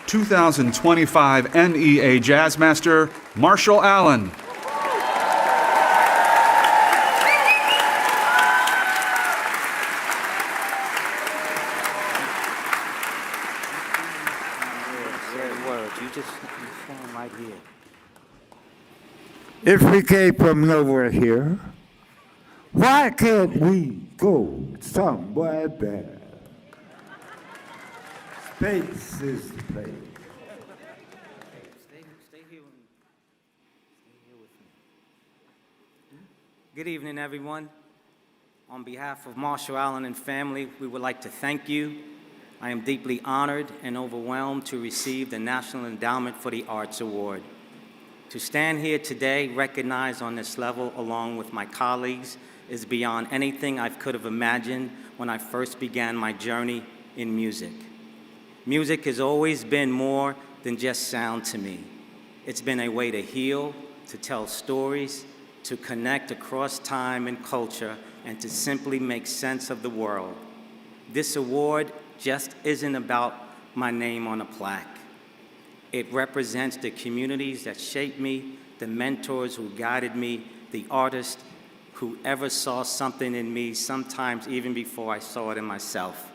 2025 NEA Jazz Master, Marshall Allen.
If we came from nowhere here, why can't we go somewhere better? Space is the place.
Stay here with me. Good evening, everyone. On behalf of Marshall Allen and family, we would like to thank you. I am deeply honored and overwhelmed to receive the National Endowment for the Arts Award. To stand here today, recognized on this level along with my colleagues, is beyond anything I could have imagined when I first began my journey in music. Music has always been more than just sound to me. It's been a way to heal, to tell stories, to connect across time and culture, and to simply make sense of the world. This award just isn't about my name on a plaque. It represents the communities that shaped me, the mentors who guided me, the artists who ever saw something in me, sometimes even before I saw it in myself.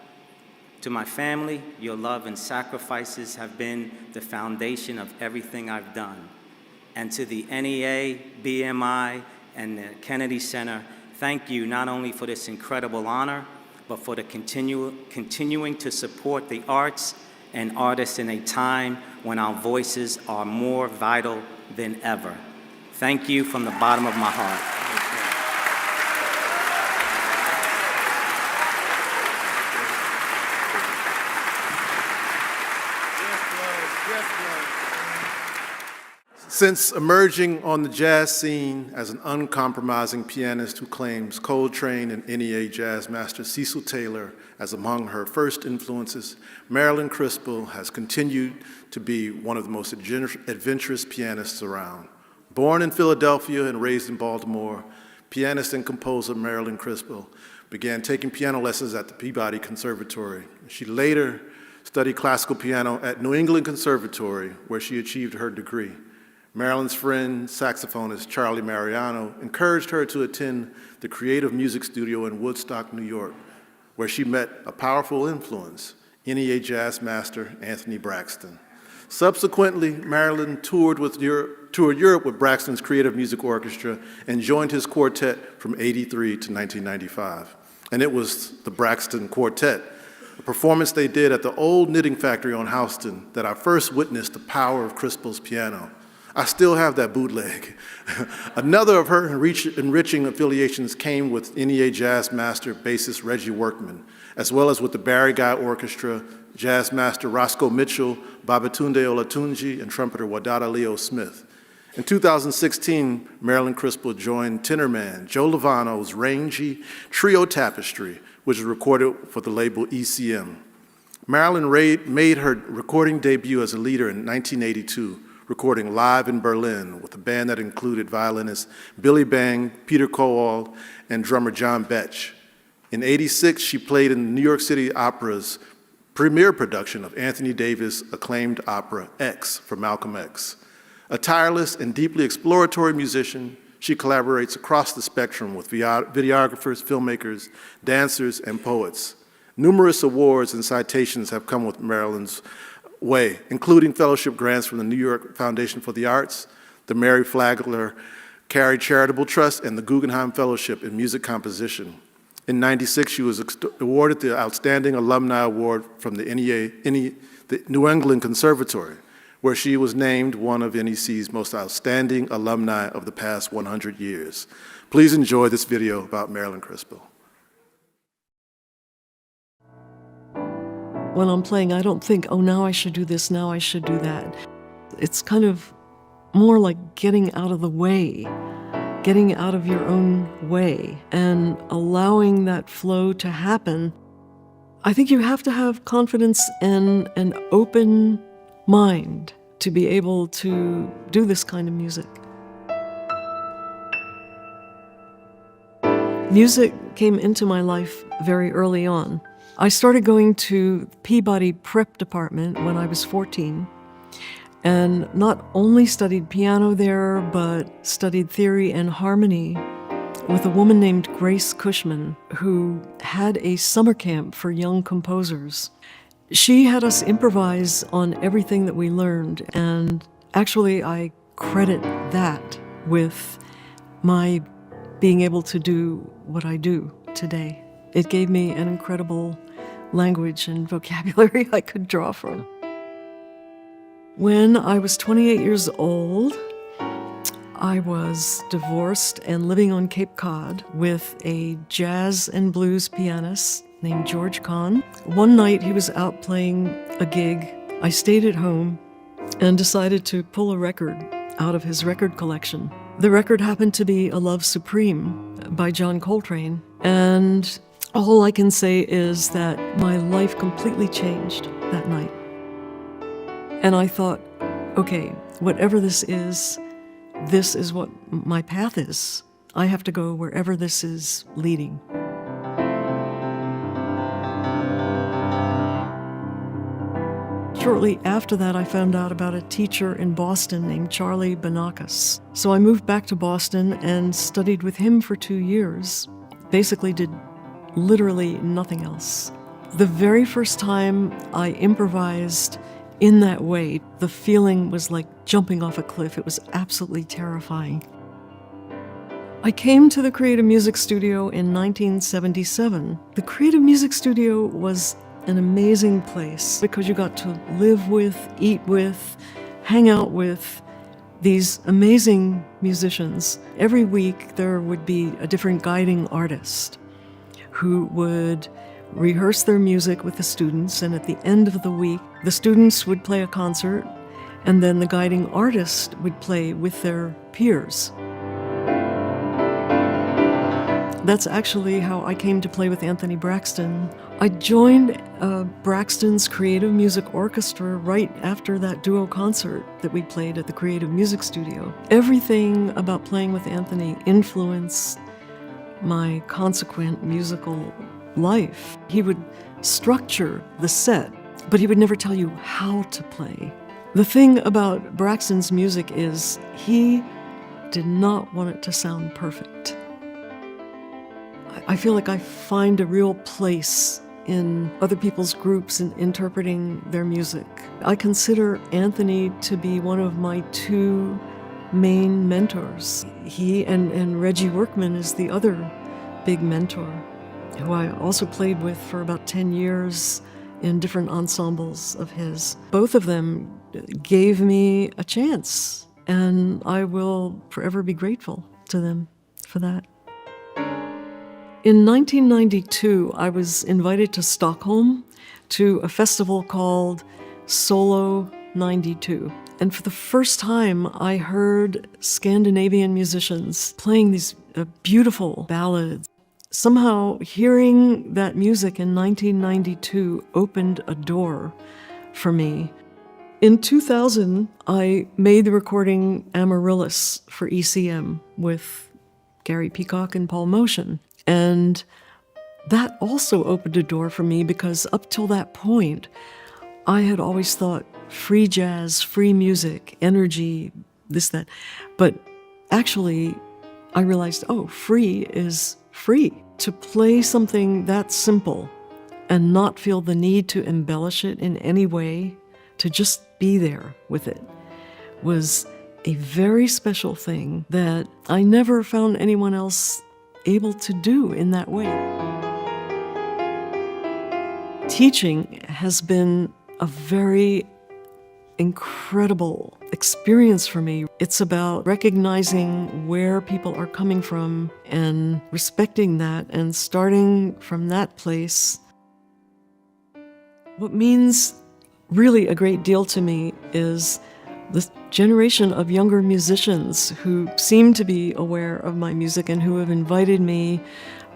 To my family, your love and sacrifices have been the foundation of everything I've done. And to the NEA, BMI, and the Kennedy Center, thank you not only for this incredible honor, but for the continuing to support the arts and artists in a time when our voices are more vital than ever. Thank you from the bottom of my heart.
Since emerging on the jazz scene as an uncompromising pianist who claims Coltrane and NEA Jazz Master Cecil Taylor as among her first influences, Marilyn Crispell has continued to be one of the most adventurous pianists around. Born in Philadelphia and raised in Baltimore, pianist and composer Marilyn Crispell began taking piano lessons at the Peabody Conservatory. She later studied classical piano at New England Conservatory, where she achieved her degree. Marilyn's friend, saxophonist Charlie Mariano, encouraged her to attend the Creative Music Studio in Woodstock, New York, where she met a powerful influence, NEA Jazz Master Anthony Braxton. Subsequently, Marilyn toured Europe with Braxton's Creative Music Orchestra and joined his quartet from '83 to 1995. And it was the Braxton Quartet, a performance they did at the old knitting factory on Houston, that I first witnessed the power of Crispell's piano. I still have that bootleg. Another of her enriching affiliations came with NEA Jazz Master bassist Reggie Workman, as well as with the Barry Guy Orchestra, Jazz Master Roscoe Mitchell, Babatunde Olatunji, and trumpeter Wadada Leo Smith. In 2016, Marilyn Crispell joined tenorman Joe Lovano's rangy trio tapestry, which was recorded for the label ECM. Marilyn made her recording debut as a leader in 1982, recording live in Berlin with a band that included violinist Billy Bang, Peter Kowal, and drummer John Betch. In '86, she played in the New York City Opera's premiere production of Anthony Davis' acclaimed opera X for Malcolm X. A tireless and deeply exploratory musician, she collaborates across the spectrum with videographers, filmmakers, dancers, and poets. Numerous awards and citations have come with Marilyn's way, including fellowship grants from the New York Foundation for the Arts, the Mary Flagler Carey Charitable Trust, and the Guggenheim Fellowship in Music Composition. In '96, she was awarded the Outstanding Alumni Award from the the New England Conservatory, where she was named one of NEC's most outstanding alumni of the past 100 years. Please enjoy this video about Marilyn Crispell.
When I'm playing, I don't think, oh, now I should do this, now I should do that. It's kind of more like getting out of the way, getting out of your own way and allowing that flow to happen. I think you have to have confidence and an open mind to be able to do this kind of music. Music came into my life very early on. I started going to Peabody Prep Department when I was 14, and not only studied piano there, but studied theory and harmony with a woman named Grace Cushman, who had a summer camp for young composers. She had us improvise on everything that we learned, and actually I credit that with my being able to do what I do today. It gave me an incredible language and vocabulary I could draw from. When I was 28 years old, I was divorced and living on Cape Cod with a jazz and blues pianist named George Kahn. One night he was out playing a gig. I stayed at home and decided to pull a record out of his record collection. The record happened to be A Love Supreme by John Coltrane, and all I can say is that my life completely changed that night. And I thought, okay, whatever this is what my path is. I have to go wherever this is leading. Shortly after that, I found out about a teacher in Boston named Charlie Banakis. So I moved back to Boston and studied with him for 2 years. Basically did literally nothing else. The very first time I improvised in that way, the feeling was like jumping off a cliff. It was absolutely terrifying. I came to the Creative Music Studio in 1977. The Creative Music Studio was an amazing place because you got to live with, eat with, hang out with these amazing musicians. Every week there would be a different guiding artist who would rehearse their music with the students, and at the end of the week, the students would play a concert, and then the guiding artist would play with their peers. That's actually how I came to play with Anthony Braxton. I joined Braxton's Creative Music Orchestra right after that duo concert that we played at the Creative Music Studio. Everything about playing with Anthony influenced my consequent musical life. He would structure the set, but he would never tell you how to play. The thing about Braxton's music is he did not want it to sound perfect. I feel like I find a real place in other people's groups and interpreting their music. I consider Anthony to be one of my two main mentors. He and Reggie Workman is the other big mentor, who I also played with for about 10 years in different ensembles of his. Both of them gave me a chance, and I will forever be grateful to them for that. In 1992, I was invited to Stockholm to a festival called Solo 92. And for the first time, I heard Scandinavian musicians playing these beautiful ballads. Somehow, hearing that music in 1992 opened a door for me. In 2000, I made the recording Amaryllis for ECM with Gary Peacock and Paul Motion. And that also opened a door for me because up till that point, I had always thought free jazz, free music, energy, this, that. But actually, I realized, oh, free is free. To play something that simple and not feel the need to embellish it in any way, to just be there with it, was a very special thing that I never found anyone else able to do in that way. teaching has been a very incredible experience for me. It's about recognizing where people are coming from and respecting that and starting from that place. What means really a great deal to me is the generation of younger musicians who seem to be aware of my music and who have invited me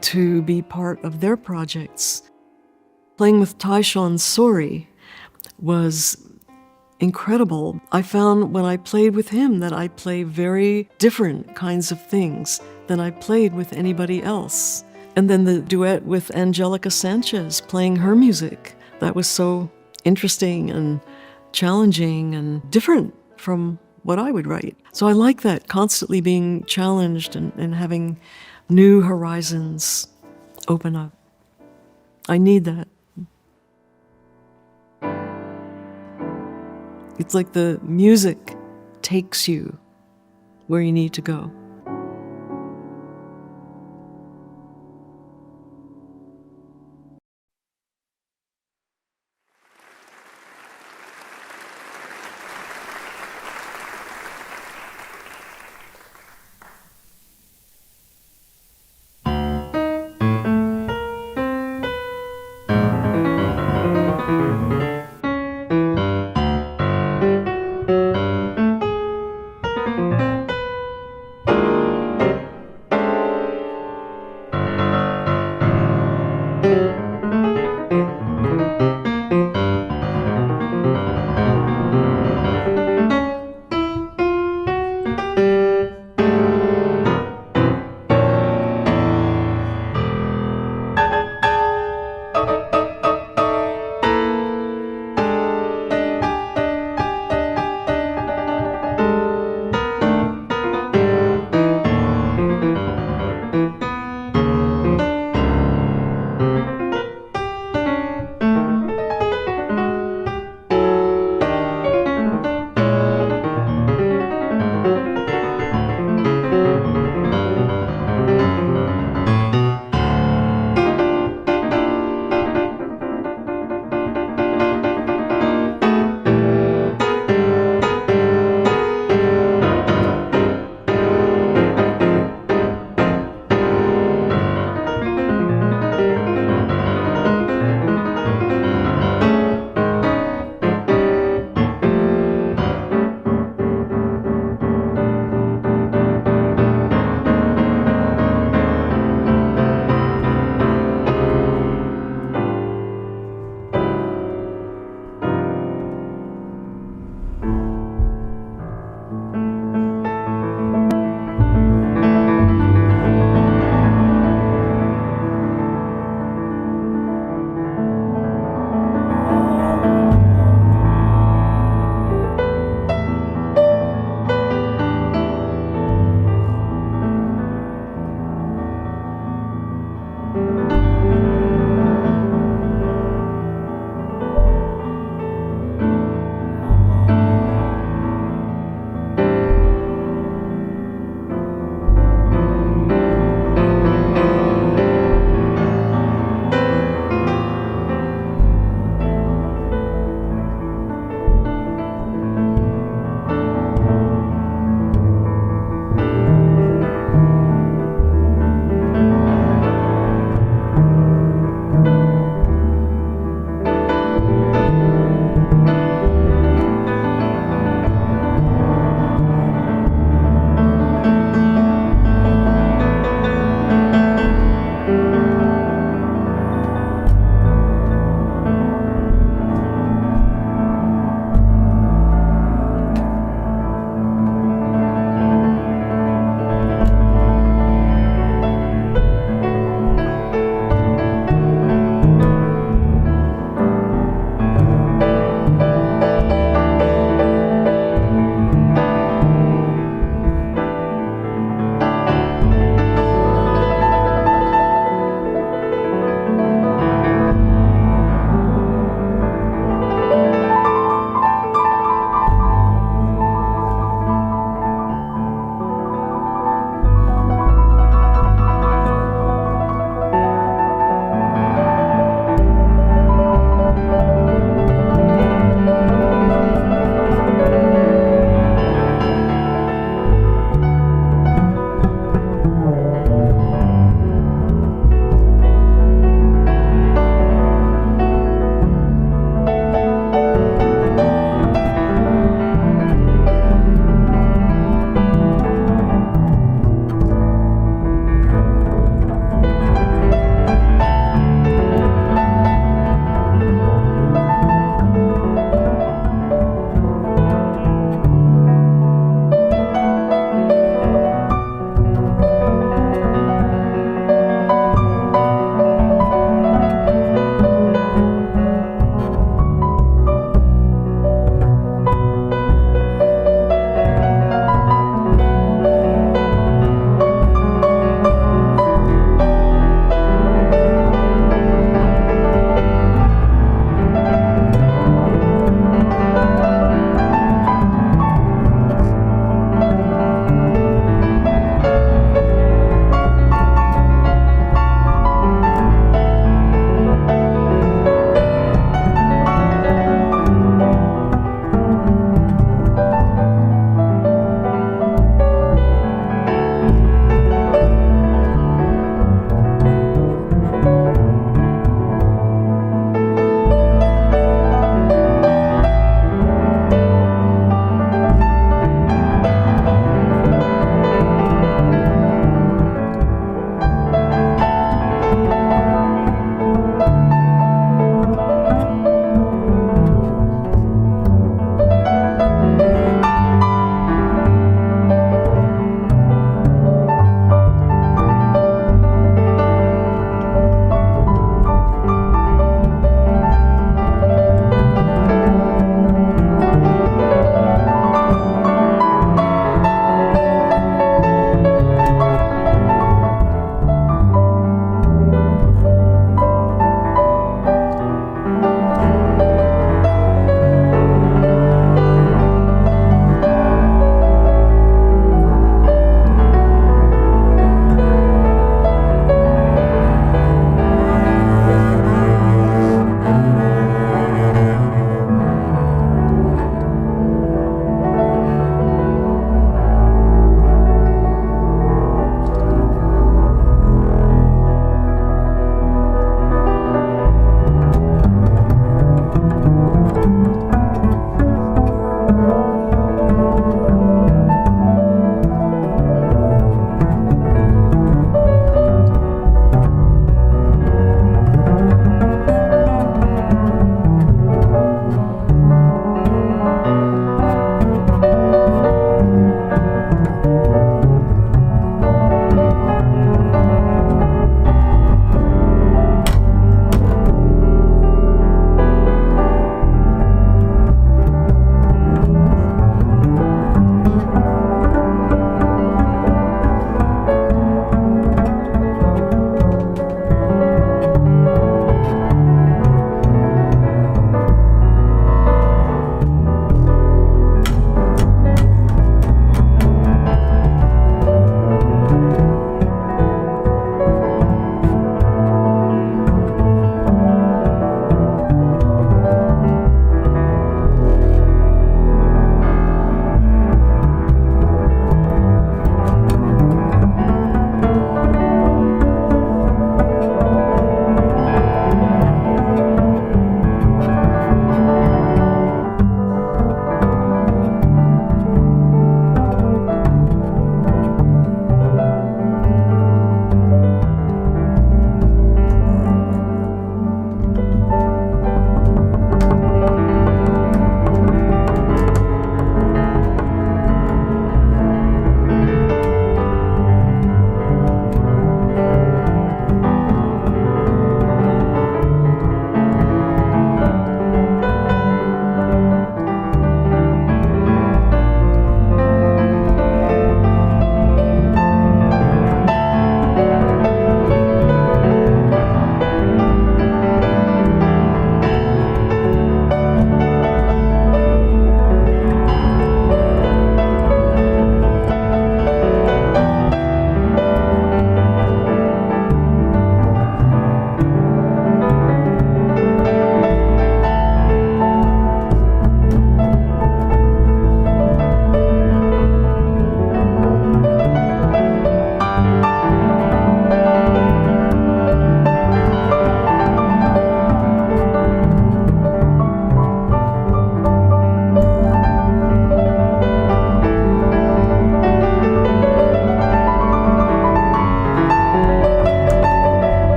to be part of their projects. Playing with Tyshawn Sorey was incredible. I found when I played with him that I play very different kinds of things than I played with anybody else. And then the duet with Angelica Sanchez, playing her music, that was so interesting and challenging and different from what I would write. So I like that, constantly being challenged and having new horizons open up. I need that. It's like the music takes you where you need to go.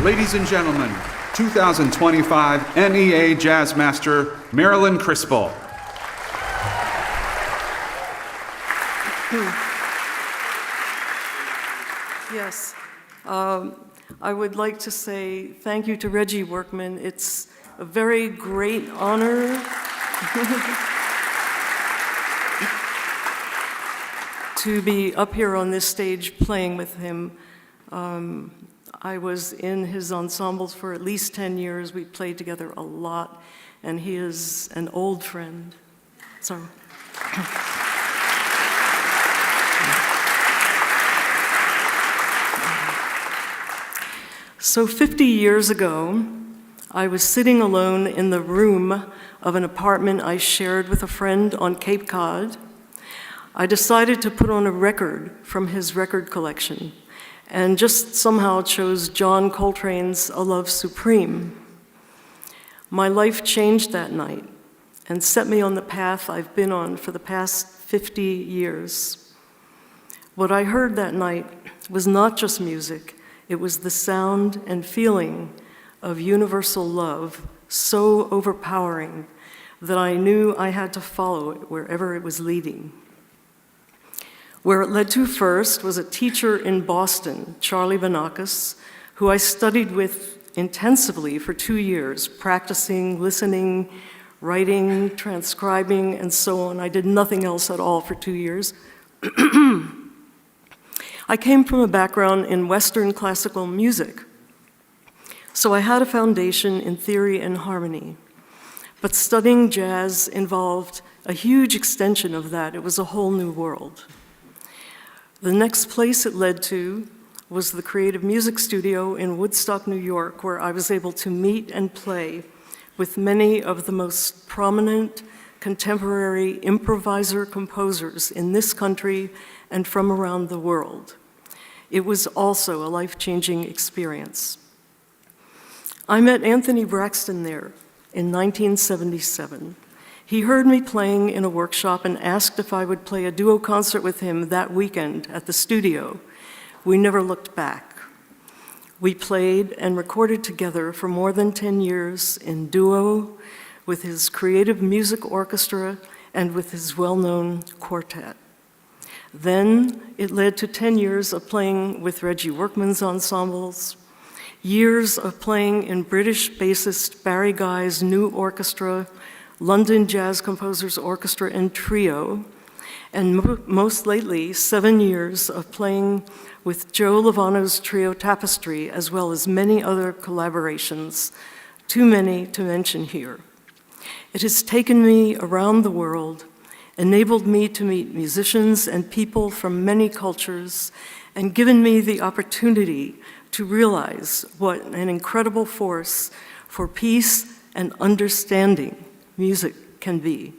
Ladies and gentlemen, 2025 NEA Jazz Master, Marilyn Crispell.
Yes. I would like to say thank you to Reggie Workman. It's a very great honor to be up here on this stage playing with him. I was in his ensembles for at least 10 years. We played together a lot, and he is an old friend. So. So 50 years ago, I was sitting alone in the room of an apartment I shared with a friend on Cape Cod. I decided to put on a record from his record collection and just somehow chose John Coltrane's A Love Supreme. My life changed that night and set me on the path I've been on for the past 50 years. What I heard that night was not just music. It was the sound and feeling of universal love so overpowering that I knew I had to follow it wherever it was leading. Where it led to first was a teacher in Boston, Charlie Banakis, who I studied with intensively for 2 years, practicing, listening, writing, transcribing, and so on. I did nothing else at all for 2 years. I came from a background in Western classical music, so I had a foundation in theory and harmony. But studying jazz involved a huge extension of that. It was a whole new world. The next place it led to was the Creative Music Studio in Woodstock, New York, where I was able to meet and play with many of the most prominent contemporary improviser composers in this country and from around the world. It was also a life-changing experience. I met Anthony Braxton there in 1977. He heard me playing in a workshop and asked if I would play a duo concert with him that weekend at the studio. We never looked back. We played and recorded together for more than 10 years in duo with his creative music orchestra and with his well-known quartet. Then it led to 10 years of playing with Reggie Workman's ensembles, years of playing in British bassist Barry Guy's new orchestra, London Jazz Composers Orchestra and Trio, and most lately, 7 years of playing with Joe Lovano's Trio Tapestry, as well as many other collaborations, too many to mention here. It has taken me around the world, enabled me to meet musicians and people from many cultures, and given me the opportunity to realize what an incredible force for peace and understanding music can be.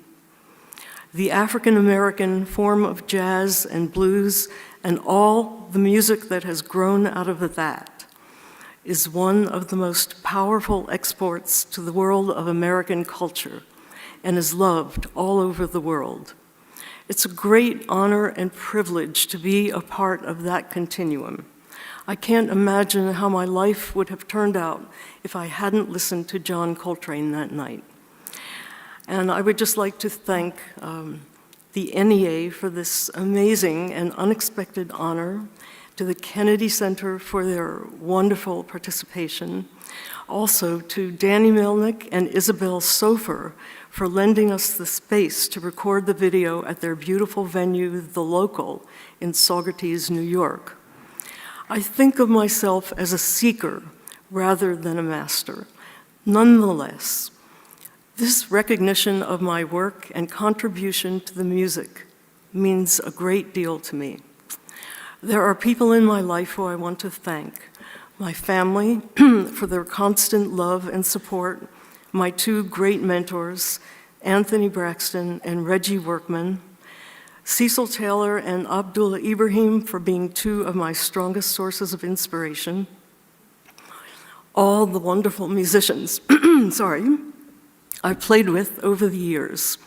The African-American form of jazz and blues and all the music that has grown out of that is one of the most powerful exports to the world of American culture and is loved all over the world. It's a great honor and privilege to be a part of that continuum. I can't imagine how my life would have turned out if I hadn't listened to John Coltrane that night. And I would just like to thank the NEA for this amazing and unexpected honor, to the Kennedy Center for their wonderful participation, also to Danny Melnick and Isabel Sofer for lending us the space to record the video at their beautiful venue, The Local, in Saugerties, New York. I think of myself as a seeker rather than a master. Nonetheless, this recognition of my work and contribution to the music means a great deal to me. There are people in my life who I want to thank. My family for their constant love and support, my two great mentors, Anthony Braxton and Reggie Workman, Cecil Taylor and Abdullah Ibrahim for being two of my strongest sources of inspiration, all the wonderful musicians, I've played with over the years.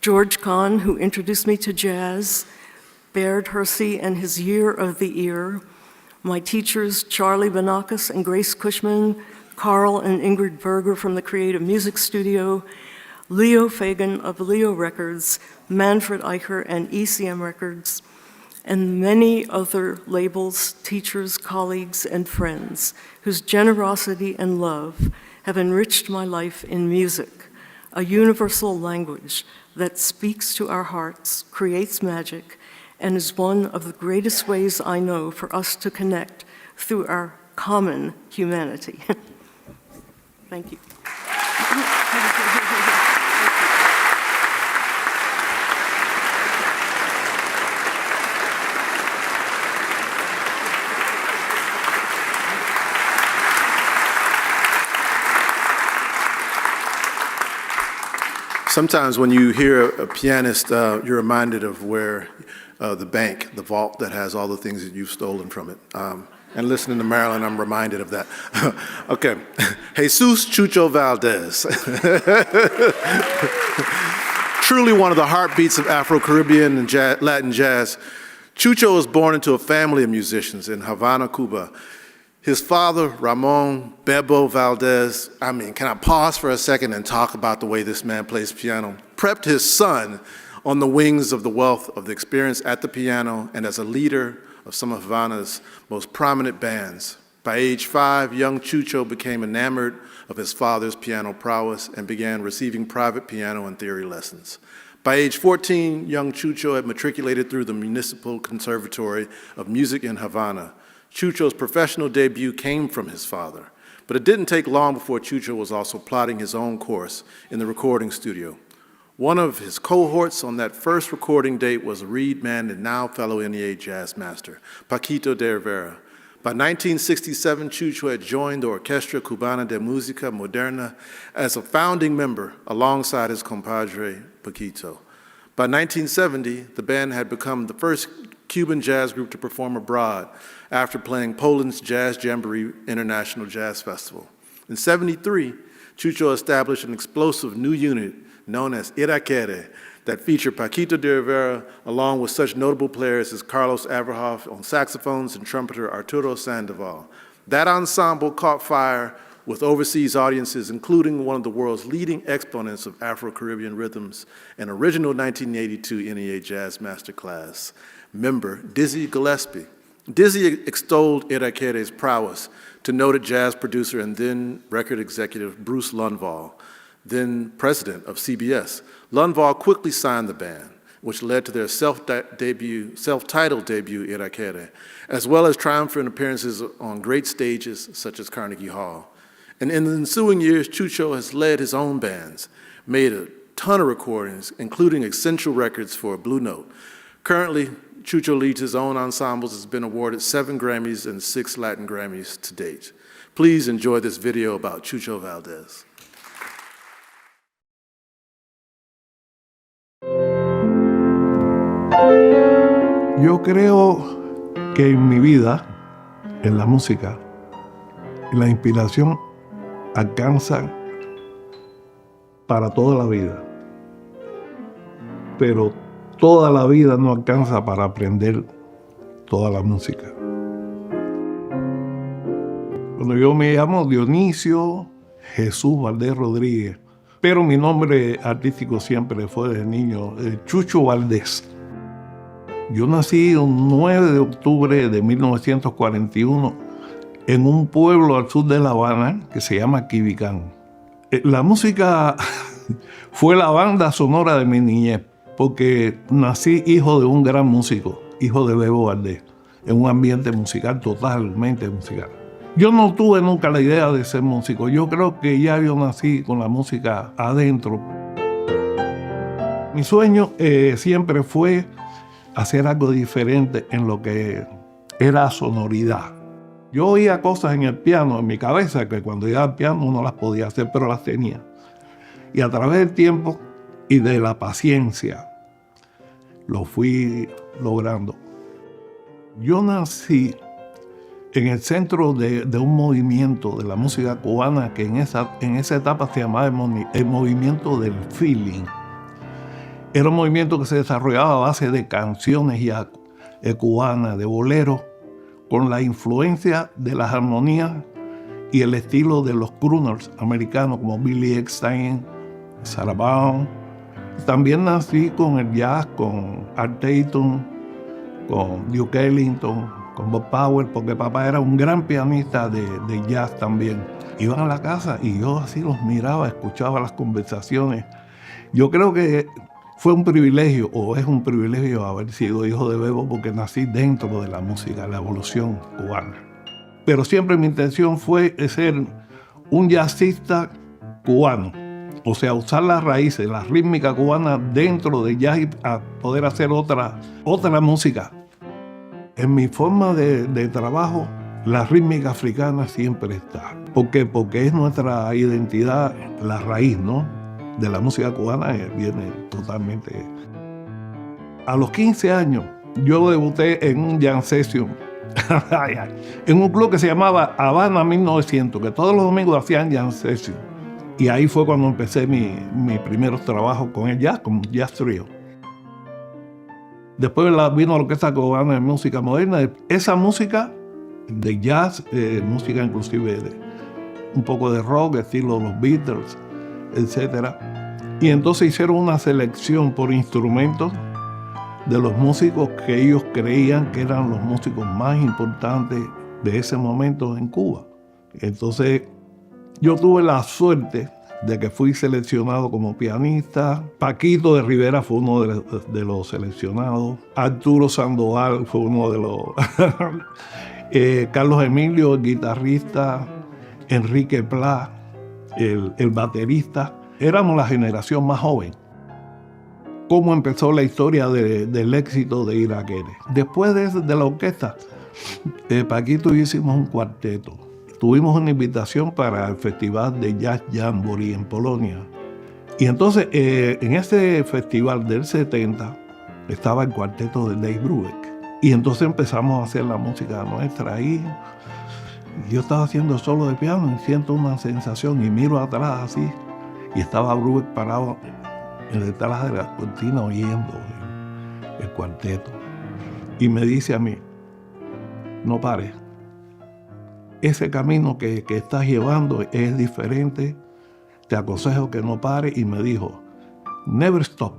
George Kahn, who introduced me to jazz, Baird Hersey and his Year of the Ear, My teachers, Charlie Banakis and Grace Cushman, Carl and Ingrid Berger from the Creative Music Studio, Leo Fagan of Leo Records, Manfred Eicher and ECM Records, and many other labels, teachers, colleagues, and friends whose generosity and love have enriched my life in music, a universal language that speaks to our hearts, creates magic, and is one of the greatest ways I know for us to connect through our common humanity. Thank you.
Sometimes when you hear a pianist, you're reminded of where the bank, the vault that has all the things that you've stolen from it. And listening to Marilyn, I'm reminded of that. Okay, Jesus Chucho Valdés. Truly one of the heartbeats of Afro-Caribbean and Latin jazz. Chucho was born into a family of musicians in Havana, Cuba. His father, Ramon Bebo Valdés, can I pause for a second and talk about the way this man plays piano? Prepped his son on the wings of the wealth of the experience at the piano and as a leader of some of Havana's most prominent bands. By age 5, young Chucho became enamored of his father's piano prowess and began receiving private piano and theory lessons. By age 14, young Chucho had matriculated through the Municipal Conservatory of Music in Havana. Chucho's professional debut came from his father, but it didn't take long before Chucho was also plotting his own course in the recording studio. One of his cohorts on that first recording date was a reed man and now fellow NEA Jazz Master, Paquito de Rivera. By 1967, Chucho had joined the Orchestra Cubana de Música Moderna as a founding member alongside his compadre, Paquito. By 1970, the band had become the first Cuban jazz group to perform abroad after playing Poland's Jazz Jamboree International Jazz Festival. In '73, Chucho established an explosive new unit known as Irakere that featured Paquito de Rivera along with such notable players as Carlos Averhoff on saxophones and trumpeter Arturo Sandoval. That ensemble caught fire with overseas audiences, including one of the world's leading exponents of Afro-Caribbean rhythms, an original 1982 NEA Jazz Master class member, Dizzy Gillespie. Dizzy extolled Irakere's prowess to noted jazz producer and then record executive Bruce Lundvall, then president of CBS. Lundvall quickly signed the band, which led to their self-titled debut, Irakere, as well as triumphant appearances on great stages such as Carnegie Hall. And in the ensuing years, Chucho has led his own bands, made a ton of recordings, including essential records for Blue Note. Currently, Chucho leads his own ensembles, has been awarded 7 Grammys and 6 Latin Grammys to date. Please enjoy this video about Chucho Valdés.
Yo creo que en mi vida, en la música, la inspiración alcanza para toda la vida, pero toda la vida no alcanza para aprender toda la música. Bueno, yo me llamo Dionisio Jesús Valdés Rodríguez, pero mi nombre artístico siempre fue desde niño Chucho Valdés. Yo nací un 9 de octubre de 1941 en un pueblo al sur de La Habana que se llama Quibicán. La música fue la banda sonora de mi niñez, porque nací hijo de un gran músico, hijo de Bebo Valdés, en un ambiente musical totalmente musical. Yo no tuve nunca la idea de ser músico. Yo creo que ya yo nací con la música adentro. Mi sueño siempre fue hacer algo diferente en lo que era sonoridad. Yo oía cosas en el piano, en mi cabeza, que cuando iba al piano no las podía hacer, pero las tenía. Y a través del tiempo y de la paciencia, lo fui logrando. Yo nací en el centro de un movimiento de la música cubana que en esa etapa se llamaba el movimiento del feeling. Era un movimiento que se desarrollaba a base de canciones ya cubanas, de boleros, con la influencia de las armonías y el estilo de los crooners americanos como Billy Eckstine, Sarah Vaughan. También nací con el jazz, con Art Tatum, con Duke Ellington, con Bob Powell, porque papá era un gran pianista de jazz también. Iban a la casa y yo así los miraba, escuchaba las conversaciones. Yo creo que fue un privilegio, o es un privilegio haber sido hijo de Bebo, porque nací dentro de la música, la evolución cubana. Pero siempre mi intención fue ser un jazzista cubano. O sea, usar las raíces, la rítmica cubana dentro de jazz y a poder hacer otra música. En mi forma de trabajo, la rítmica africana siempre está. ¿Por qué? Porque es nuestra identidad, la raíz, ¿no? De la música cubana viene totalmente. A los 15 años, yo debuté en un jam session, en un club que se llamaba Habana 1900, que todos los domingos hacían jam session. Y ahí fue cuando empecé mis primeros trabajos con el jazz, con jazz trio. Después vino la Orquesta Cubana de Música Moderna. Esa música de jazz, música inclusive un poco de rock, estilo los Beatles, etc. Y entonces hicieron una selección por instrumentos de los músicos que ellos creían que eran los músicos más importantes de ese momento en Cuba. Entonces yo tuve la suerte de que fui seleccionado como pianista. Paquito de Rivera fue uno de los seleccionados. Arturo Sandoval fue uno de los... Carlos Emilio, el guitarrista. Enrique Pla, el baterista. Éramos la generación más joven. ¿Cómo empezó la historia del éxito de Irakere? Después de la orquesta, Paquito y yo hicimos un cuarteto. Tuvimos una invitación para el Festival de Jazz Jamboree en Polonia. Y entonces, en ese festival del 70, estaba el cuarteto de Dave Brubeck. Y entonces empezamos a hacer la música nuestra ahí. Yo estaba haciendo solo de piano y siento una sensación y miro atrás así. Y estaba Brubeck parado detrás de la cortina oyendo el cuarteto. Y me dice a mí, no pares. Ese camino que estás llevando es diferente, te aconsejo que no pares. Y me dijo, never stop.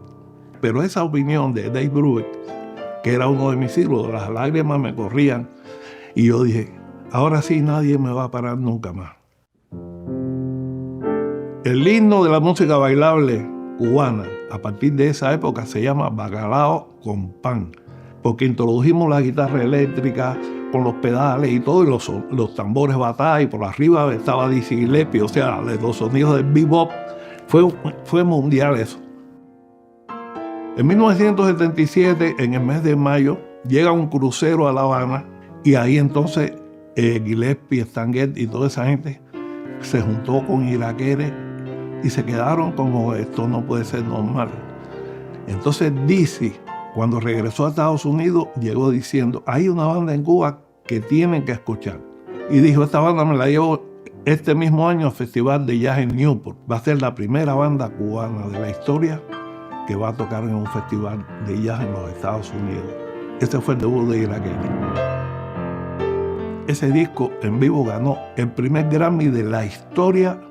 Pero esa opinión de Dave Brubeck, que era uno de mis ídolos, las lágrimas me corrían. Y yo dije, ahora sí nadie me va a parar nunca más. El himno de la música bailable cubana, a partir de esa época, se llama Bacalao con Pan, porque introdujimos la guitarra eléctrica, con los pedales y todo, y los tambores batá, y por arriba estaba Dizzy Gillespie, o sea, los sonidos del bebop. Fue mundial eso. En 1977, en el mes de mayo, llega un crucero a La Habana, y ahí entonces Gillespie, Stanguet y toda esa gente se juntó con Irakere y se quedaron como, esto no puede ser normal. Entonces Dizzy, cuando regresó a Estados Unidos, llegó diciendo, hay una banda en Cuba que tienen que escuchar. Y dijo, esta banda me la llevo este mismo año al Festival de Jazz en Newport. Va a ser la primera banda cubana de la historia que va a tocar en un festival de jazz en los Estados Unidos. Ese fue el debut de Irakere. Ese disco en vivo ganó el primer Grammy de la historia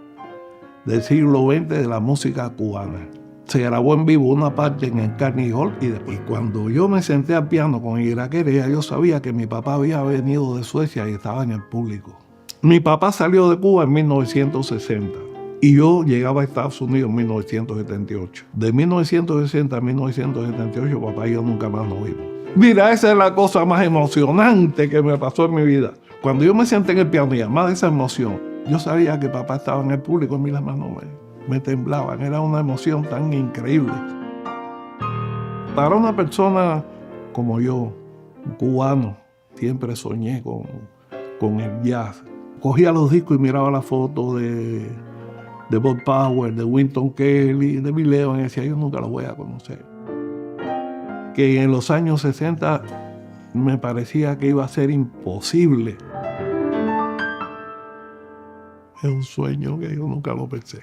del siglo XX de la música cubana. Se grabó en vivo una parte en el Carnegie Hall y después, cuando yo me senté al piano con Irakere, ya yo sabía que mi papá había venido de Suecia y estaba en el público. Mi papá salió de Cuba en 1960 y yo llegaba a Estados Unidos en 1978. De 1960 a 1978, papá y yo nunca más nos vimos. Mira, esa es la cosa más emocionante que me pasó en mi vida. Cuando yo me senté en el piano y además de esa emoción, yo sabía que papá estaba en el público, en mí las manos me temblaban. Era una emoción tan increíble. Para una persona como yo, un cubano, siempre soñé con el jazz. Cogía los discos y miraba las fotos de Bob Powell, de Wynton Kelly, de Bill Evans, y decía, yo nunca los voy a conocer. Que en los años 60 me parecía que iba a ser imposible. Es un sueño que yo nunca lo pensé.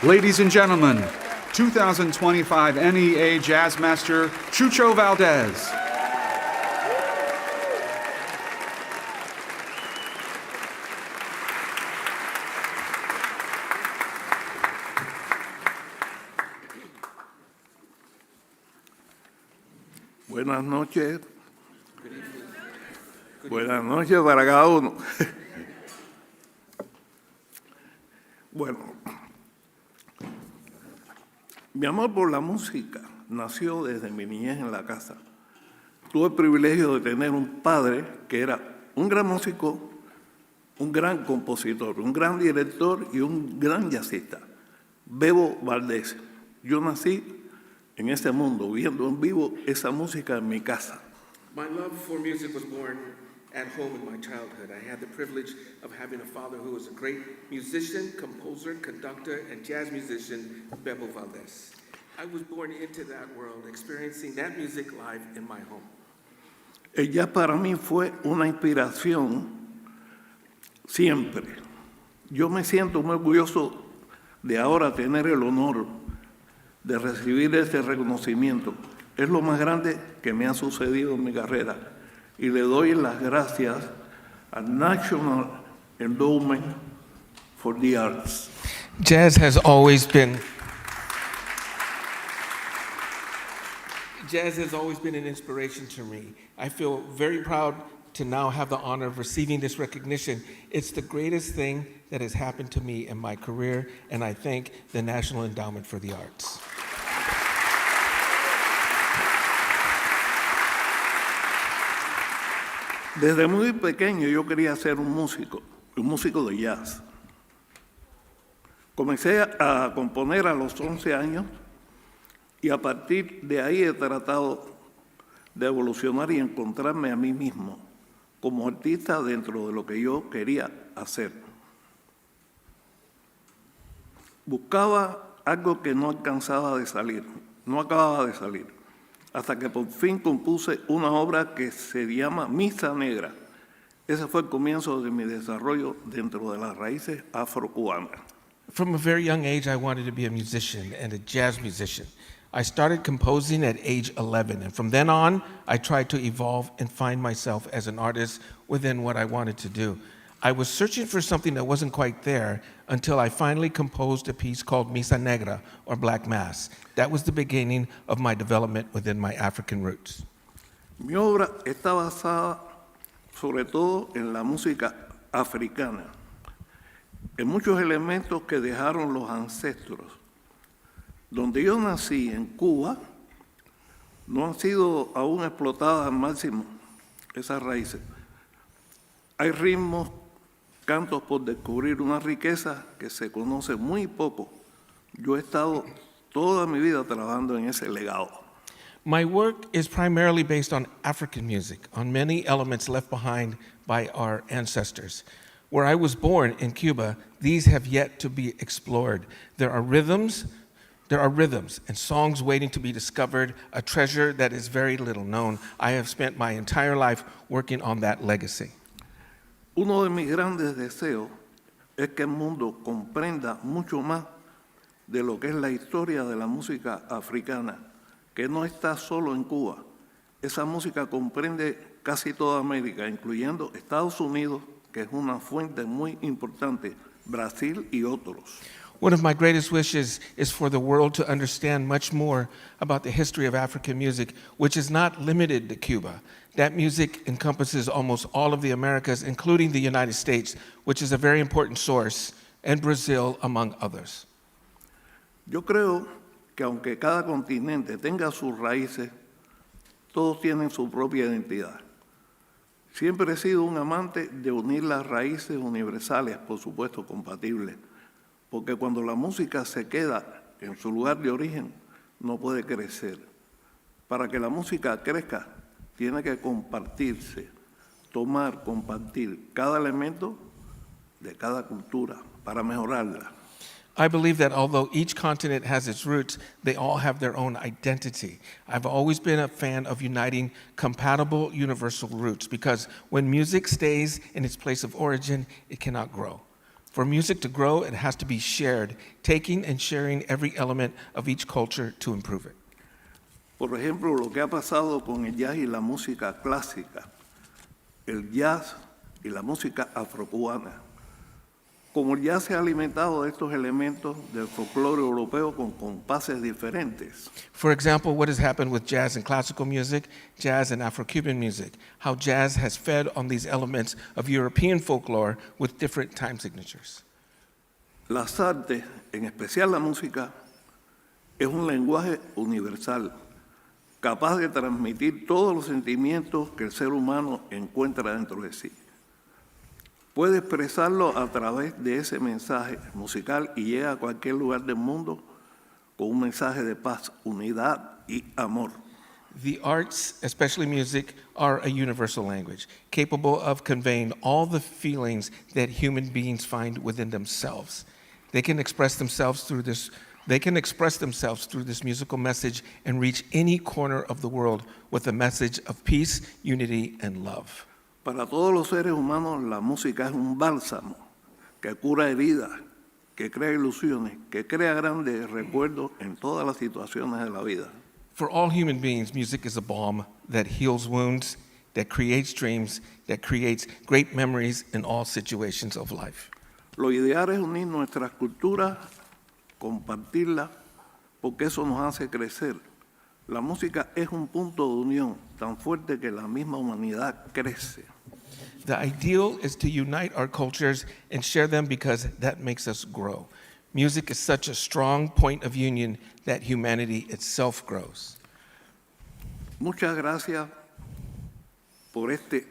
Ladies and gentlemen, 2025 NEA Jazz Master, Chucho Valdés.
Buenas noches. Buenas noches para cada uno. Bueno, mi amor por la música nació desde mi niñez en la casa. Tuve el privilegio de tener un padre que era un gran músico, un gran compositor, un gran director y un gran jazzista, Bebo Valdés. Yo nací en ese mundo, viendo en vivo esa música en mi casa.
My love for music was born at home in my childhood. I had the privilege of having a father who was a great musician, composer, conductor, and jazz musician, Bebo Valdés. I was born into that world, experiencing that music live in my home.
El jazz para mí fue una inspiración siempre. Yo me siento muy orgulloso de ahora tener el honor de recibir este reconocimiento. Es lo más grande que me ha sucedido en mi carrera y le doy las gracias al National Endowment for the Arts.
Jazz has always been an inspiration to me. I feel very proud to now have the honor of receiving this recognition. It's the greatest thing that has happened to me in my career, and I thank the National Endowment for the Arts.
Desde muy pequeño yo quería ser un músico de jazz. Comencé a componer a los 11 años y a partir de ahí he tratado de evolucionar y encontrarme a mí mismo como artista dentro de lo que yo quería hacer. Buscaba algo que no acababa de salir, hasta que por fin compuse una obra que se llama Misa Negra. Ese fue el comienzo de mi desarrollo dentro de las raíces afrocubanas.
From a very young age, I wanted to be a musician and a jazz musician. I started composing at age 11, and from then on, I tried to evolve and find myself as an artist within what I wanted to do. I was searching for something that wasn't quite there until I finally composed a piece called Misa Negra, or Black Mass. That was the beginning of my development within my African roots.
Mi obra está basada sobre todo en la música africana, en muchos elementos que dejaron los ancestros. Donde yo nací, en Cuba, no han sido aún explotadas al máximo esas raíces. Hay ritmos, cantos por descubrir, una riqueza que se conoce muy poco. Yo he estado toda mi vida trabajando en ese legado.
My work is primarily based on African music, on many elements left behind by our ancestors. Where I was born in Cuba, these have yet to be explored. There are rhythms and songs waiting to be discovered, a treasure that is very little known. I have spent my entire life working on that legacy.
Uno de mis grandes deseos es que el mundo comprenda mucho más de lo que es la historia de la música africana, que no está solo en Cuba. Esa música comprende casi toda América, incluyendo Estados Unidos, que es una fuente muy importante, Brasil y otros.
One of my greatest wishes is for the world to understand much more about the history of African music, which is not limited to Cuba. That music encompasses almost all of the Americas, including the United States, which is a very important source, and Brazil, among others.
Yo creo que aunque cada continente tenga sus raíces, todos tienen su propia identidad. Siempre he sido un amante de unir las raíces universales, por supuesto compatibles, porque cuando la música se queda en su lugar de origen, no puede crecer. Para que la música crezca, tiene que compartirse, compartir cada elemento de cada cultura para mejorarla.
I believe that although each continent has its roots, they all have their own identity. I've always been a fan of uniting compatible universal roots because when music stays in its place of origin, it cannot grow. For music to grow, it has to be shared, taking and sharing every element of each culture to improve it.
Por ejemplo, lo que ha pasado con el jazz y la música clásica, el jazz y la música afrocubana. Como el jazz se ha alimentado de estos elementos del folclore europeo con compases diferentes.
For example, what has happened with jazz and classical music, jazz and Afro-Cuban music, how jazz has fed on these elements of European folklore with different time signatures.
Las artes, en especial la música, es un lenguaje universal, capaz de transmitir todos los sentimientos que el ser humano encuentra dentro de sí. Puede expresarlo a través de ese mensaje musical y llega a cualquier lugar del mundo con un mensaje de paz, unidad y amor.
The arts, especially music, are a universal language, capable of conveying all the feelings that human beings find within themselves. They can express themselves through this musical message and reach any corner of the world with a message of peace, unity, and love.
Para todos los seres humanos, la música es un bálsamo que cura heridas, que crea ilusiones, que crea grandes recuerdos en todas las situaciones de la vida.
For all human beings, music is a balm that heals wounds, that creates dreams, that creates great memories in all situations of life.
Lo ideal es unir nuestras culturas, compartirlas, porque eso nos hace crecer. La música es un punto de unión tan fuerte que la misma humanidad crece.
The ideal is to unite our cultures and share them because that makes us grow. Music is such a strong point of union that humanity itself grows.
Muchas gracias por este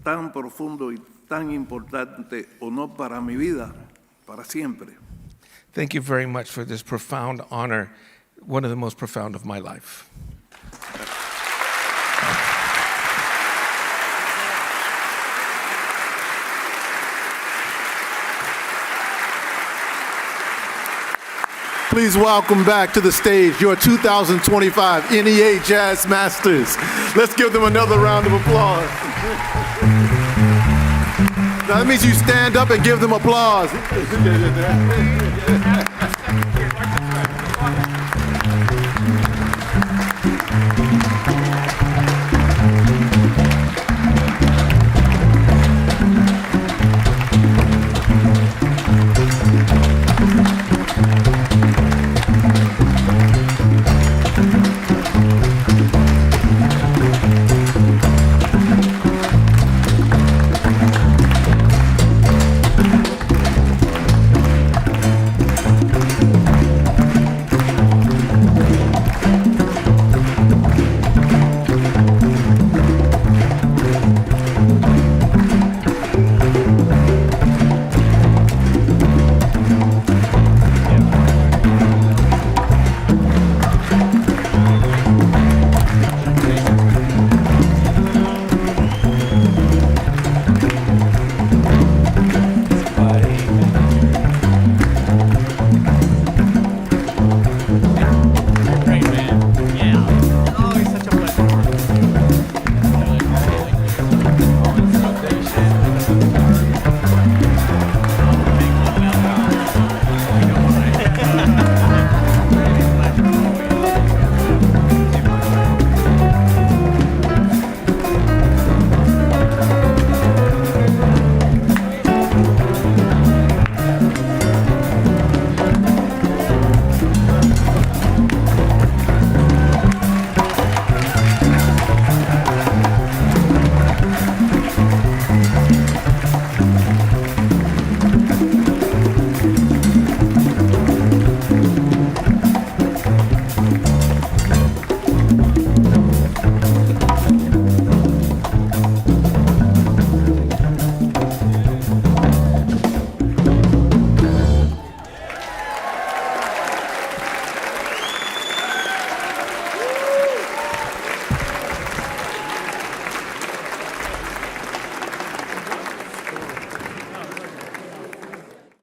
tan profundo y tan importante honor para mi vida, para siempre.
Thank you very much for this profound honor, one of the most profound of my life.
Please welcome back to the stage your 2025 NEA Jazz Masters. Let's give them another round of applause. Now that means you stand up and give them applause.